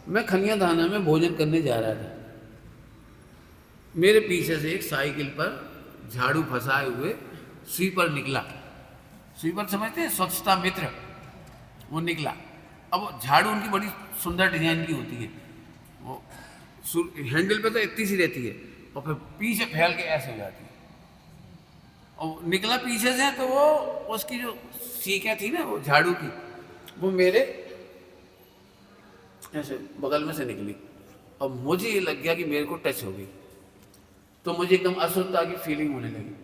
[SPEAKER 1] मैं खनिया धाना में भोजन करने जा रहा था, मेरे पीछे से एक साइकिल पर झाड़ू फंसाए हुए स्वीपर निकला। स्वीपर समझते हैं, स्वच्छता मित्र, वो निकला। अब झाड़ू उनकी बड़ी सुंदर डिजाइन की होती है, वो हैंडल पे तो इतनी सी रहती है और फिर पीछे फैल के ऐसे हो जाती है। और निकला पीछे से तो वो उसकी जो सीखें थी ना वो झाड़ू की, वो मेरे ऐसे बगल में से निकली और मुझे ये लग गया कि मेरे को टच हो गई। तो मुझे एकदम अशुद्धता की फीलिंग होने लगी,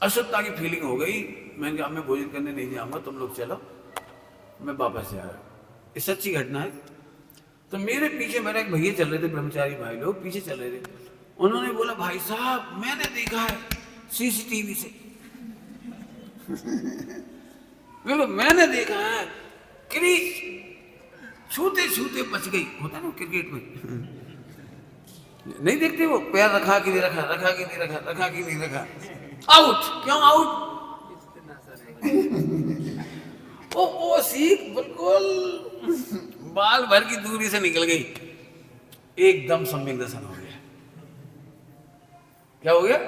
[SPEAKER 1] अशुद्धता की फीलिंग हो गई। मैंने कहा मैं भोजन करने नहीं जाऊंगा, तुम लोग चलो, मैं वापस जा रहा हूँ। ये सच्ची घटना है। तो मेरे पीछे मेरा एक भैया चल रहे थे, ब्रह्मचारी भाई लोग पीछे चल रहे थे। उन्होंने बोला भाई साहब मैंने देखा है सीसीटीवी से बोलो मैंने देखा है क्रीज छूते छूते बच गई, होता है ना क्रिकेट में नहीं देखते वो, पैर रखा कि नहीं रखा, रखा कि नहीं रखा, रखा कि नहीं रखा, आउट। क्यों आउट? वो सीख बिल्कुल बाल भर की दूरी से निकल गई, एकदम सम्यक दर्शन हो गया। क्या हो गया?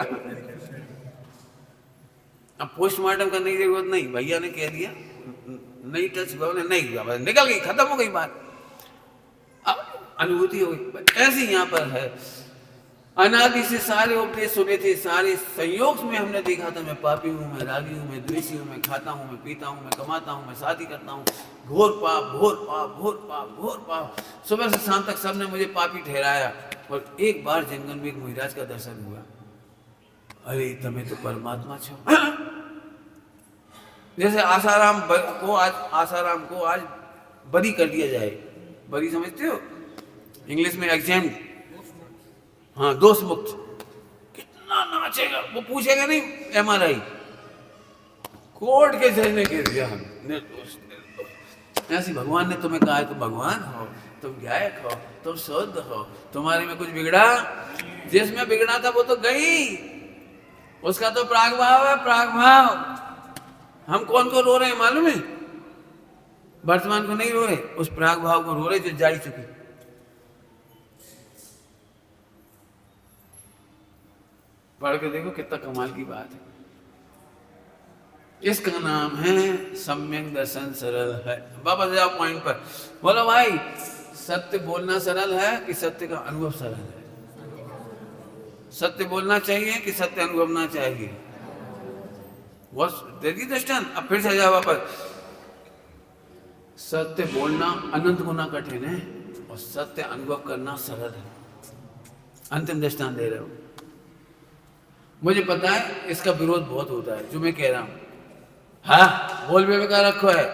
[SPEAKER 1] अब पोस्टमार्टम करने की जरूरत नहीं, भैया ने कह दिया नहीं टच हुआ, नहीं हुआ, निकल गई, खत्म हो गई बात। अब अनुभूति हो गई। ऐसे यहाँ पर है, अनादि से सारे उपदेश सुने थे, सारे संयोग में हमने देखा था मैं पापी हूँ, मैं रागी हूँ, मैं द्वेषी हूँ, मैं खाता हूँ, मैं पीता हूँ, मैं कमाता हूँ, मैं शादी करता हूँ, घोर पाप घोर पाप घोर पाप घोर पाप। सुबह से शाम तक सबने मुझे पापी ठहराया। और एक बार जंगल में एक महाराज का दर्शन हुआ, अरे तमें तो परमात्मा छो। जैसे आसाराम को आज बरी कर दिया जाए, बरी समझते हो इंग्लिश में एग्जाम, हाँ दोष मुक्त। कितना नाचेगा वो, पूछेगा नहीं MRI, कोर्ट के जरिए गिर गया हम निर्दोष निर्दोष। ऐसी भगवान ने तुम्हें कहा है तुम भगवान हो, तुम गायक हो, तुम शुद्ध हो, तुम्हारे में कुछ बिगड़ा? जिसमें बिगड़ा था वो तो गई, उसका तो प्राग भाव है, प्राग भाव। हम कौन को रो रहे हैं मालूम है? वर्तमान को नहीं रो रहे, उस प्राग भाव को रो रहे जो जा चुकी। पढ़ के देखो कितना कमाल की बात है। इसका नाम है सम्यक दर्शन सरल है। वापस जाओ पॉइंट पर, बोलो भाई सत्य बोलना सरल है कि सत्य का अनुभव सरल है? सत्य बोलना चाहिए कि सत्य अनुभवना चाहिए? देखिए दृष्टांत। अब फिर से जाओ वापस, सत्य बोलना अनंत गुना कठिन है और सत्य अनुभव करना सरल है। अंतिम दृष्टांत दे रहे हो। मुझे पता है इसका विरोध बहुत होता है जो मैं कह रहा हूं। हाँ बोल में क्या रखा है,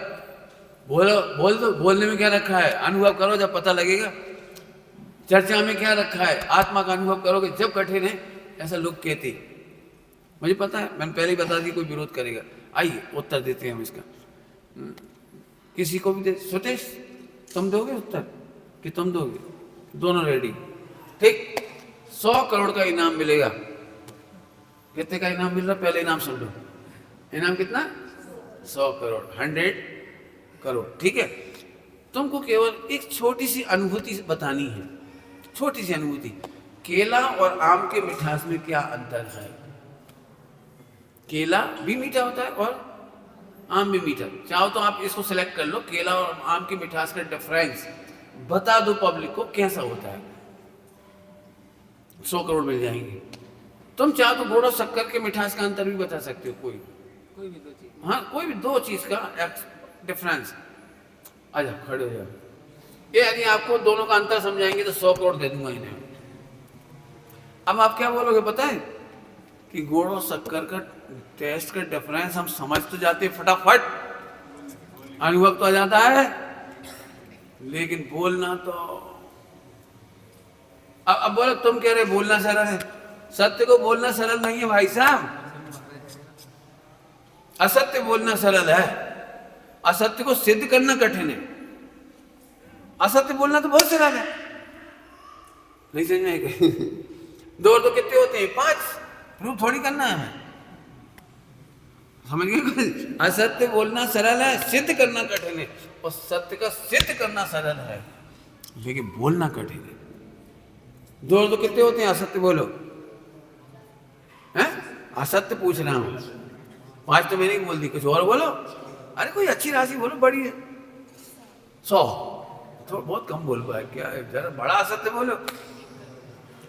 [SPEAKER 1] बोलो बोल दो, बोलने में क्या रखा है? अनुभव करो जब पता लगेगा। चर्चा में क्या रखा है? आत्मा का अनुभव करोगे जब कठिन है, ऐसा लोग कहते। मुझे पता है, मैंने पहले ही बता दी, कोई विरोध करेगा। आइए उत्तर देते हैं हम इसका। किसी को भी दे। सुतेश तुम दोगे उत्तर कि तुम दोगे? दोनों रेडी, ठीक। 100 करोड़ का इनाम मिलेगा। कितने का इनाम मिल रहा? पहले इनाम सुन लो। इनाम कितना? 100 करोड़, 100 करोड़, ठीक है। तुमको केवल एक छोटी सी अनुभूति बतानी है, छोटी सी अनुभूति। केला और आम के मिठास में क्या अंतर है? केला भी मीठा होता है और आम भी मीठा। चाहो तो आप इसको सिलेक्ट कर लो, केला और आम की मिठास का डिफरेंस बता दो पब्लिक को कैसा होता है। 100 करोड़ मिल जाएंगे। तुम चाहो तो गुड़ और शक्कर के मिठास का अंतर भी बता सकते हो, कोई भी दो चीज, हाँ कोई भी दो चीज का डिफरेंस। आजा खड़े हो जाओ। ये यदि आपको दोनों का अंतर समझाएंगे तो 100 करोड़ दे दूंगा इन्हें। अब आप क्या बोलोगे पता है कि गुड़ और शक्कर का टेस्ट का डिफरेंस हम समझ तो जाते फटाफट, अनुभव तो आ जाता है, लेकिन बोलना तो। अब बोलो, तुम कह रहे बोलना सरल है, सत्य को बोलना सरल नहीं है भाई साहब। असत्य बोलना सरल है, असत्य को सिद्ध करना कठिन है। असत्य बोलना तो बहुत सरल है, नहीं समझ में आएगा। दो और दो कितने होते हैं? 5। प्रूफ थोड़ी करना है हमें, समझ गए? असत्य बोलना सरल है, सिद्ध करना कठिन है। और सत्य का सिद्ध करना सरल है, लेकिन बोलना कठिन है। दो और दो कितने होते हैं? असत्य बोलो, हैं? असत्य पूछ रहा हूं। 5 तो मैंने ही बोल दी, कुछ और बोलो। अरे कोई अच्छी राशि बोलो, बड़ी है। 100 तो बहुत कम बोल पाए, क्या है? जरा बड़ा असत्य बोलो।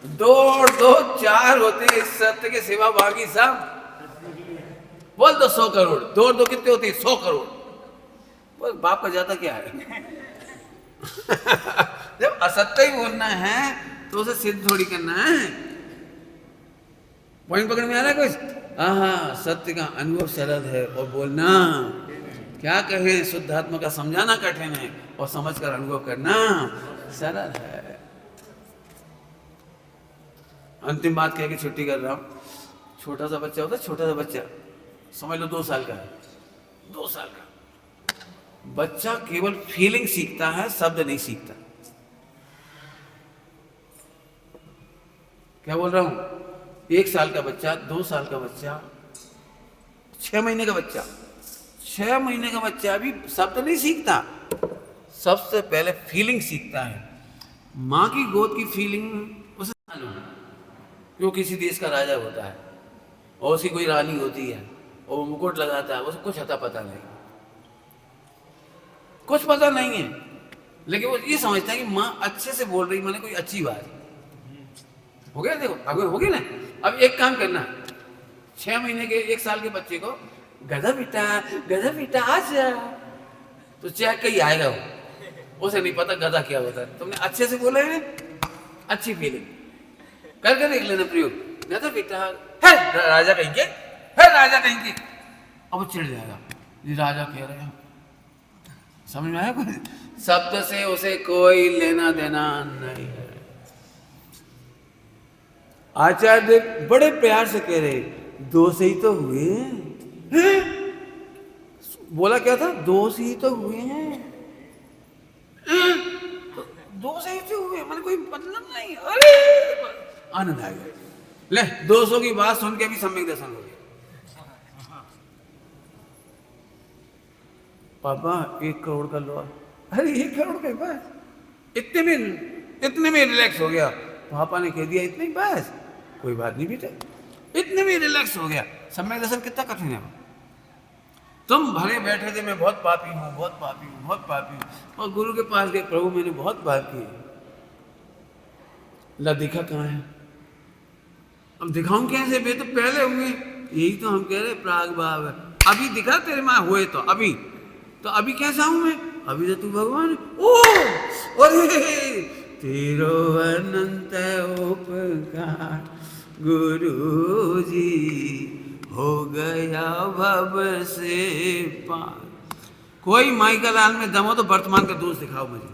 [SPEAKER 1] 2 और 2 4 होते हैं, इस सत्य के सिवा बाकी सब बोल दो 100 करोड़, दो और दो कितने होते हैं? 100 करोड़। बोल बाप का ज्यादा क्या है? जब असत्य ही बोलना है तो उसे सिद्ध थोड़ी करना है। पॉइंट पकड़ में आ रहा है कुछ? हाँ, सत्य का अनुभव सरल है और बोलना क्या कहें, शुद्धात्मा का समझाना कठिन है और समझकर अनुभव करना सरल है। अंतिम बात कह के छुट्टी कर रहा हूं। छोटा सा बच्चा होता है, छोटा सा बच्चा, समझ लो 2 साल का है, 2 साल का बच्चा केवल फीलिंग सीखता है, शब्द नहीं सीखता। क्या बोल रहा हूं? 1 साल का बच्चा, 2 साल का बच्चा, 6 महीने का बच्चा, 6 महीने का बच्चा भी शब्द नहीं सीखता, सबसे पहले फीलिंग सीखता है। माँ की गोद की फीलिंग उसे मालूम, वो किसी देश का राजा होता है और उसकी कोई रानी होती है और वो मुकुट लगाता है, उसे कुछ अता पता नहीं, कुछ पता नहीं है, लेकिन वो ये समझता है कि माँ अच्छे से बोल रही, मैंने कोई अच्छी बात हो गया। देखो अगर हो गई ना, अब एक काम करना, 6 महीने के 1 साल के बच्चे को गधा बेटा आज, तो चेक कहीं आएगा वो, उसे नहीं पता गधा क्या होता है। तुमने अच्छे से बोला है, अच्छी फीलिंग करके देख लेना प्रयोग, गधा बेटा है राजा कहेंगे, है राजा कहेंगे, अब चिढ़ जाएगा, ये राजा कह रहे हैं। समझ में आया? कोई शब्द से उसे कोई लेना देना नहीं है। आचार्य बड़े प्यार से कह रहे, 2 से ही तो हुए हैं। बोला क्या था? 2 से ही तो हुए हैं, 2 से ही तो हुए, मैंने कोई मतलब नहीं। अरे आनंद आ गया, ले 200 की बात सुन के भी सम्यक दर्शन हो गया। पापा 1 करोड़ का लो। अरे 1 करोड़ के बस, इतने में रिलैक्स हो गया। पापा ने कह दिया इतने ही बस, कोई बात नहीं बेटे, इतने में रिलैक्स हो गया। सम्यक दर्शन कितना कठिन है। तुम भले बैठे थे, मैं बहुत पापी हूँ, बहुत पापी हूँ, बहुत पापी हूँ, और गुरु के पास गए, प्रभु मैंने बहुत पाप किए। ला दिखा कहाँ है? अब दिखाऊं कैसे? बे तो पहले हुए, यही तो हम कह रहे प्राग भाव है। अभी दिखा तेरे माँ हुए तो अभी कैसा हूं मैं? अभी तो तू भगवान। ओ अरे तेरो अनंत उपकार गुरु जी, हो गया भव से पार। कोई माई का लाल में दम हो तो वर्तमान का दोष दिखाओ मुझे।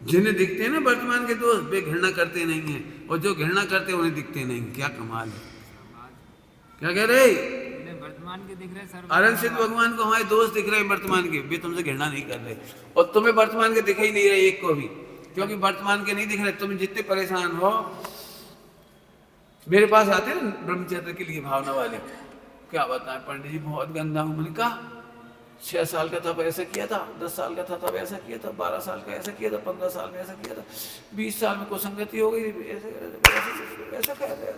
[SPEAKER 1] जिन्हें दिखते हैं ना वर्तमान के दोष, वे घृणा करते नहीं है, और जो घृणा करते उन्हें दिखते नहीं। क्या कमाल है। क्या कह रहे?
[SPEAKER 2] वर्तमान के दिख रहे सर,
[SPEAKER 1] अरन सिद्ध भगवान को हमारे दोस्त दिख रहे हैं वर्तमान के, वे तुमसे घृणा नहीं कर रहे, और तुम्हें वर्तमान के दिख ही नहीं रहे एक को भी, क्योंकि वर्तमान के नहीं दिख रहे। तुम जितने परेशान हो, मेरे पास आते हैं ब्रह्मचर्य के लिए भावना वाले, क्या बताएं पंडित जी बहुत गंदा हूं। मैंने कहा 6 साल का था ऐसा किया था, 10 साल का था तब ऐसा किया था, 12 साल का ऐसा किया था, 15 साल में ऐसा किया था, 20 साल में कुसंगति हो गई, ऐसा कह रहे।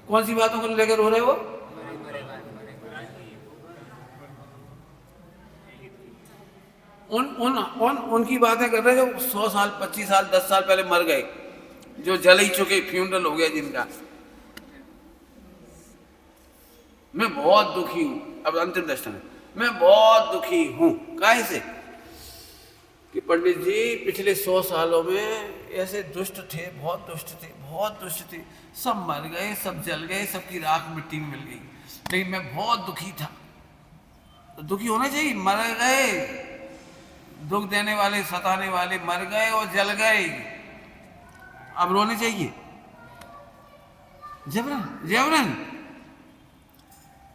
[SPEAKER 1] कौन सी बातों को लेकर रो रहे हो? उनकी बातें कर रहे जो 100 साल 25 साल 10 साल पहले मर गए, जो जल ही चुके, फ्यूनरल हो गया जिनका। मैं बहुत दुखी हूं, अब अंतिम दर्शन है, मैं बहुत दुखी हूं। काहे से? कि पंडित जी पिछले 100 सालों में ऐसे दुष्ट थे, बहुत दुष्ट थे, बहुत दुष्ट थे, सब मर गए, सब जल गए, सबकी राख मिट्टी में मिल गई, लेकिन मैं बहुत दुखी था। तो दुखी होना चाहिए, मर गए, दुख देने वाले सताने वाले मर गए और जल गए, अब रोने चाहिए? जबरन जबरन।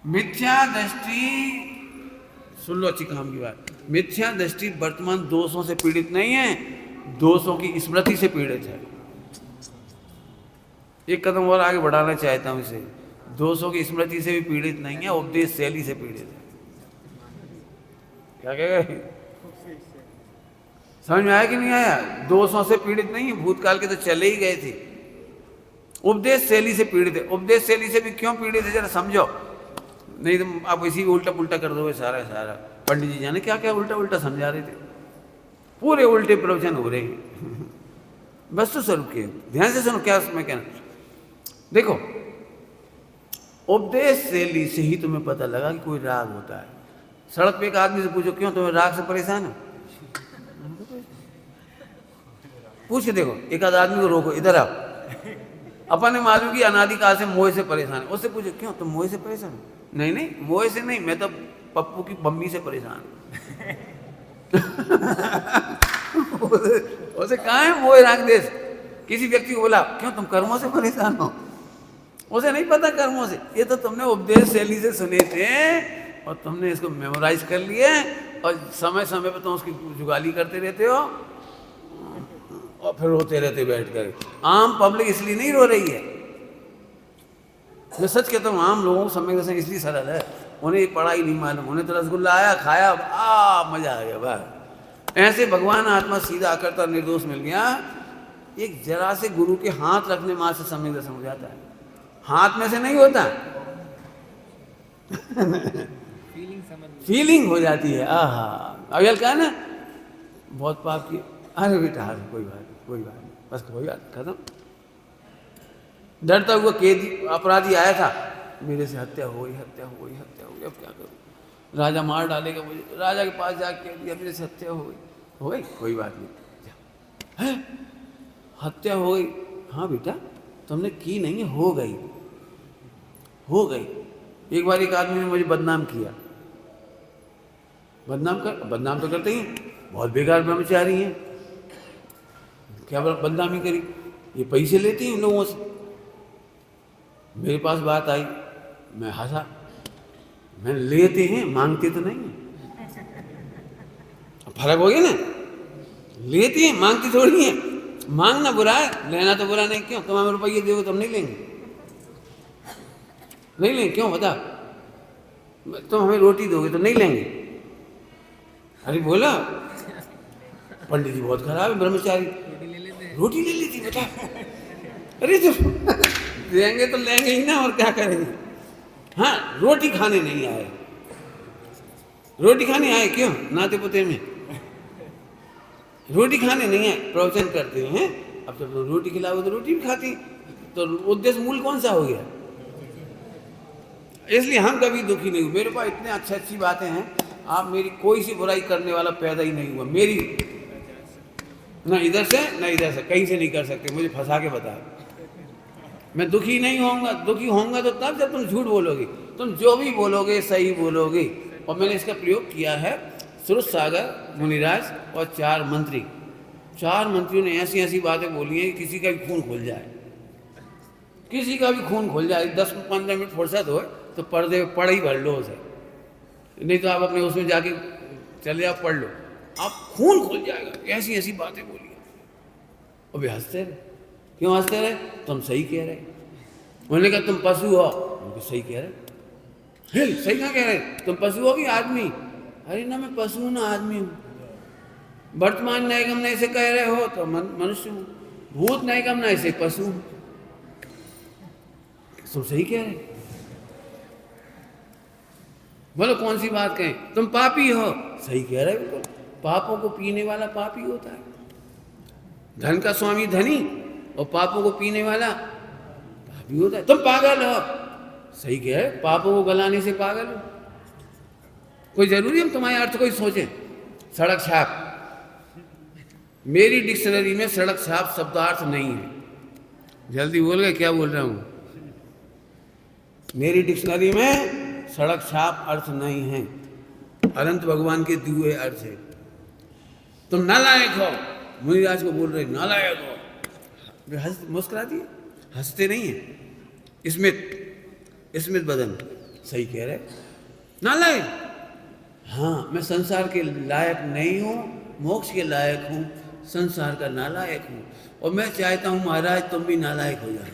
[SPEAKER 1] मिथ्या दृष्टि, सुन लो अच्छी काम की बात, मिथ्या दृष्टि वर्तमान दोषों से पीड़ित नहीं है, दोषों की स्मृति से पीड़ित है। एक कदम और आगे बढ़ाना चाहता हूं इसे, दोषों की स्मृति से भी पीड़ित नहीं है, उपदेश शैली से पीड़ित है। क्या कह गए? समझ में आया कि नहीं आया? दोषों से पीड़ित नहीं है, भूतकाल के तो चले ही गए थे, उपदेश शैली से पीड़ित है। उपदेश शैली से भी क्यों पीड़ित है जरा समझो, नहीं तो आप इसी उल्टा पुल्टा कर दोगे सारा सारा। पंडित जी जाने क्या क्या उल्टा उल्टा समझा रहे थे, पूरे उल्टे प्रवचन हो रहे हैं। वस्तु स्वरूप के ध्यान से सुनो, क्या मैं कहना, देखो उपदेश शैली से ही तुम्हें पता लगा कि कोई राग होता है। सड़क पे एक आदमी से पूछो क्यों तुम्हें राग से परेशान हो, पूछ के देखो, एक आध आदमी को रोको, इधर आओ, अपन ने मालूम कि अनादि काल से मोह से परेशान है, उससे पूछो क्यों तुम मोह से परेशान हो, नहीं नहीं मोह से नहीं, मैं तो पप्पू की मम्मी से परेशान हूं। उसे कहाँ है मोह राग देश। किसी व्यक्ति को बोला क्यों तुम कर्मों से परेशान हो, उसे नहीं पता कर्मों से, ये तो तुमने उपदेश शैली से सुने थे और तुमने इसको मेमोराइज कर लिए और समय समय पर तुम उसकी जुगाली करते रहते हो और फिर रोते रहते बैठ कर। आम पब्लिक इसलिए नहीं रो रही है, मैं सच कहता हूँ, आम लोगों को समय से इसलिए सरल है, उन्हें पढ़ाई नहीं मालूम, उन्हें तो रसगुल्ला आया खाया मजा आ गया बस। ऐसे भगवान आत्मा सीधा करता निर्दोष मिल गया, एक जरा से गुरु के हाथ रखने मां से सम्यक दर्शन हो जाता है, हाथ में से नहीं होता फीलिंग हो जाती है। आहा अगल का ना बहुत पाप की, अरे बेटा कोई बात नहीं बस कोई बात खत्म। डरता हुआ कैदी अपराधी आया था, मेरे से हत्या हो गई, अब क्या करूं, राजा मार डालेगा मुझे, राजा के पास जाके कह दिया मेरे से हत्या हो गई, कोई बात नहीं है, हत्या हो गई, हाँ बेटा तुमने की नहीं, हो गई। एक बार एक आदमी ने मुझे बदनाम किया, बदनाम तो करते ही, बहुत बेकार ब्रह्मचारी हैं, क्या बदनामी करी, ये पैसे लेती हैं लोगों से। मेरे पास बात आई, मैं हंसा, मैं लेते हैं मांगते तो नहीं है, फर्क हो गया ना, लेते हैं मांगते थोड़ी है, मांगना बुरा है, लेना तो बुरा नहीं, क्यों तुम हमें रुपये दोगे तो हम नहीं लेंगे, क्यों बता, तुम हमें रोटी दोगे तो नहीं लेंगे, अरे बोला पंडित जी बहुत खराब है, ब्रह्मचारी रोटी ले लेती बेटा, अरे तो देंगे तो लेंगे ही ना, और क्या करेंगे। हाँ रोटी खाने नहीं आए, रोटी खाने आए क्यों, नाते पोते में रोटी खाने नहीं आए, प्रवचन करते हैं, अब जब तो रोटी खिलाओ तो रोटी भी खाती, तो उद्देश्य मूल कौन सा हो गया। इसलिए हम कभी दुखी नहीं हुए, मेरे पास इतने अच्छी बातें हैं, आप मेरी कोई सी बुराई करने वाला पैदा ही नहीं हुआ, मेरी ना इधर से ना इधर से, कहीं से नहीं कर सकते, मुझे फंसा के बता, मैं दुखी नहीं होऊंगा, दुखी होऊंगा तो तब जब तुम झूठ बोलोगे, तुम जो भी बोलोगे सही बोलोगे। और मैंने इसका प्रयोग किया है, श्रुत सागर मुनिराज और 4 मंत्रियों ने ऐसी बातें बोली हैं कि किसी का भी खून खुल जाए, 10-15 मिनट फुर्सत हो तो पर्दे पढ़ ही भर लो उसे, नहीं तो आप अपने उसमें जाके चले जाओ पढ़ लो, आप खून खुल जाएगा, ऐसी बातें बोली। और वे हंसते रहे, क्यों हंसते रहे, तुम सही कह रहे, उन्होंने कहा तुम पशु हो, उनको सही कह रहे, सही क्या कह रहे, तुम पशु हो कि आदमी, अरे ना मैं पशु हूं ना आदमी हूं, वर्तमान न्यायगम ने ऐसे कह रहे हो तो मनुष्य हूं, भूत न्यायगम ने ऐसे पशु हूं, तुम सही कह रहे, बोलो कौन सी बात कहें, तुम पापी हो, सही कह रहे बिल्कुल, पापों को पीने वाला पापी होता है, धन का स्वामी धनी और पापों को पीने वाला पापी होता है, तुम पागल हो, सही कह रहे, पापों को गलाने से पागल हो, कोई जरूरी हम तुम्हारे अर्थ कोई सोचें। सड़क छाप, मेरी डिक्शनरी में सड़क छाप शब्दार्थ नहीं है, जल्दी बोल गए क्या बोल रहा हूं, मेरी डिक्शनरी में सड़क छाप अर्थ नहीं है, अनंत भगवान के दिए हुए अर्थ है। तुम नालायक हो, मुनिराज को बोल रहे नालायक हो, मुस्कुरा दिए, हंसते नहीं है, स्मित बदन, सही कह रहे, नालायक, हाँ मैं संसार के लायक नहीं हूँ, मोक्ष के लायक हूँ, संसार का नालायक हूँ, और मैं चाहता हूँ महाराज तुम भी नालायक हो जाए।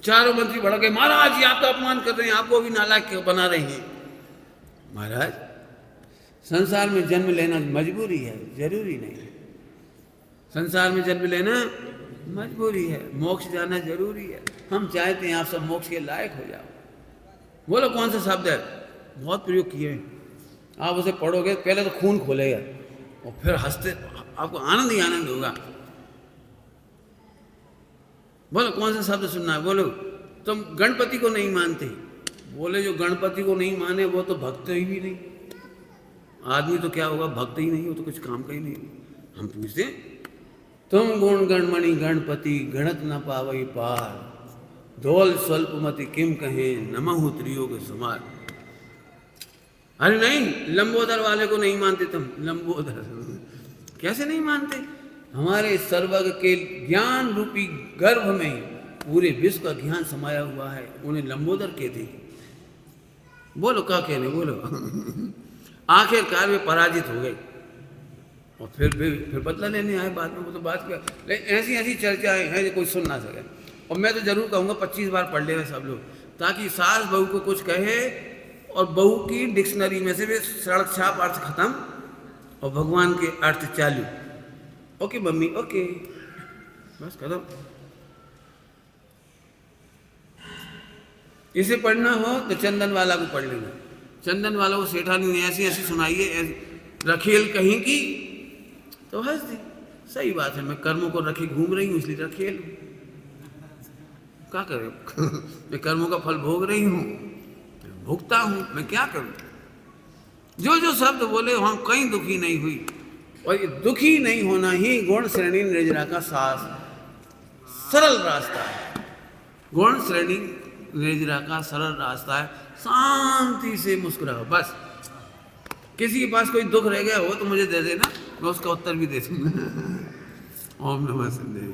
[SPEAKER 1] चारों मंत्री भड़क गए, महाराज जी आपका अपमान कर रहे हैं, आपको भी नालायक बना रहे हैं। महाराज संसार में जन्म लेना मजबूरी है, जरूरी नहीं है, संसार में जन्म लेना मजबूरी है, मोक्ष जाना जरूरी है, हम चाहते हैं आप सब मोक्ष के लायक हो जाओ। बोलो कौन सा शब्द है, बहुत प्रयोग किए हैं, आप उसे पढ़ोगे पहले तो खून खोलेगा और फिर हंसते, आपको आनंद ही आनंद होगा। बोलो कौन सा शब्द सुनना है, बोलो तुम गणपति को नहीं मानते। बोले जो गणपति को नहीं माने वो तो भक्त ही भी नहीं। आदमी तो क्या होगा, भक्त ही नहीं, वो तो कुछ काम का ही नहीं। हम पूछते तुम गुण गणमणि गणपति गणत न पावई पार, धोल स्वल्पमति किम कहे नमहु त्रियोग समार। अरे नहीं, लंबोदर वाले को नहीं मानते तुम। लंबोदर कैसे नहीं मानते? हमारे सर्वज्ञ के ज्ञान रूपी गर्भ में पूरे विश्व का ज्ञान समाया हुआ है, उन्हें लंबोदर कहते हैं। बोलो क्या कहने, बोलो। आखिरकार वे पराजित हो गए और फिर बदला लेने आए बाद में। वो तो बात क्या, लेकिन ऐसी ऐसी चर्चाएं हैं जो कोई सुन ना सके। और मैं तो जरूर कहूँगा 25 बार पढ़ लेना सब लोग, ताकि सास बहू को कुछ कहे और बहू की डिक्शनरी में से भी सड़क छाप अर्थ खत्म और भगवान के अर्थ चालू। ओके मम्मी, ओके, बस खत्म। इसे पढ़ना हो तो चंदन वाला को पढ़ लेना। चंदन वाला को सेठानी ने ऐसी ऐसी सुनाई है, रखेल कहीं की, तो हंस दी। सही बात है, मैं कर्मों को रखे घूम रही हूँ इसलिए रखेल। क्या करें मैं कर्मों का फल भोग रही हूँ, भुगता हूँ, मैं क्या करूँ। जो जो शब्द बोले वहाँ कहीं दुखी नहीं हुई। और ये दुखी नहीं होना ही गुण श्रेणी निर्जरा का सरल रास्ता है। गुण श्रेणी निर्जरा का सरल रास्ता है। शांति से मुस्कुराओ बस। किसी के पास कोई दुख रह गया हो तो मुझे दे देना, मैं उसका उत्तर भी दे दूंगा। ओम नमः शिवाय।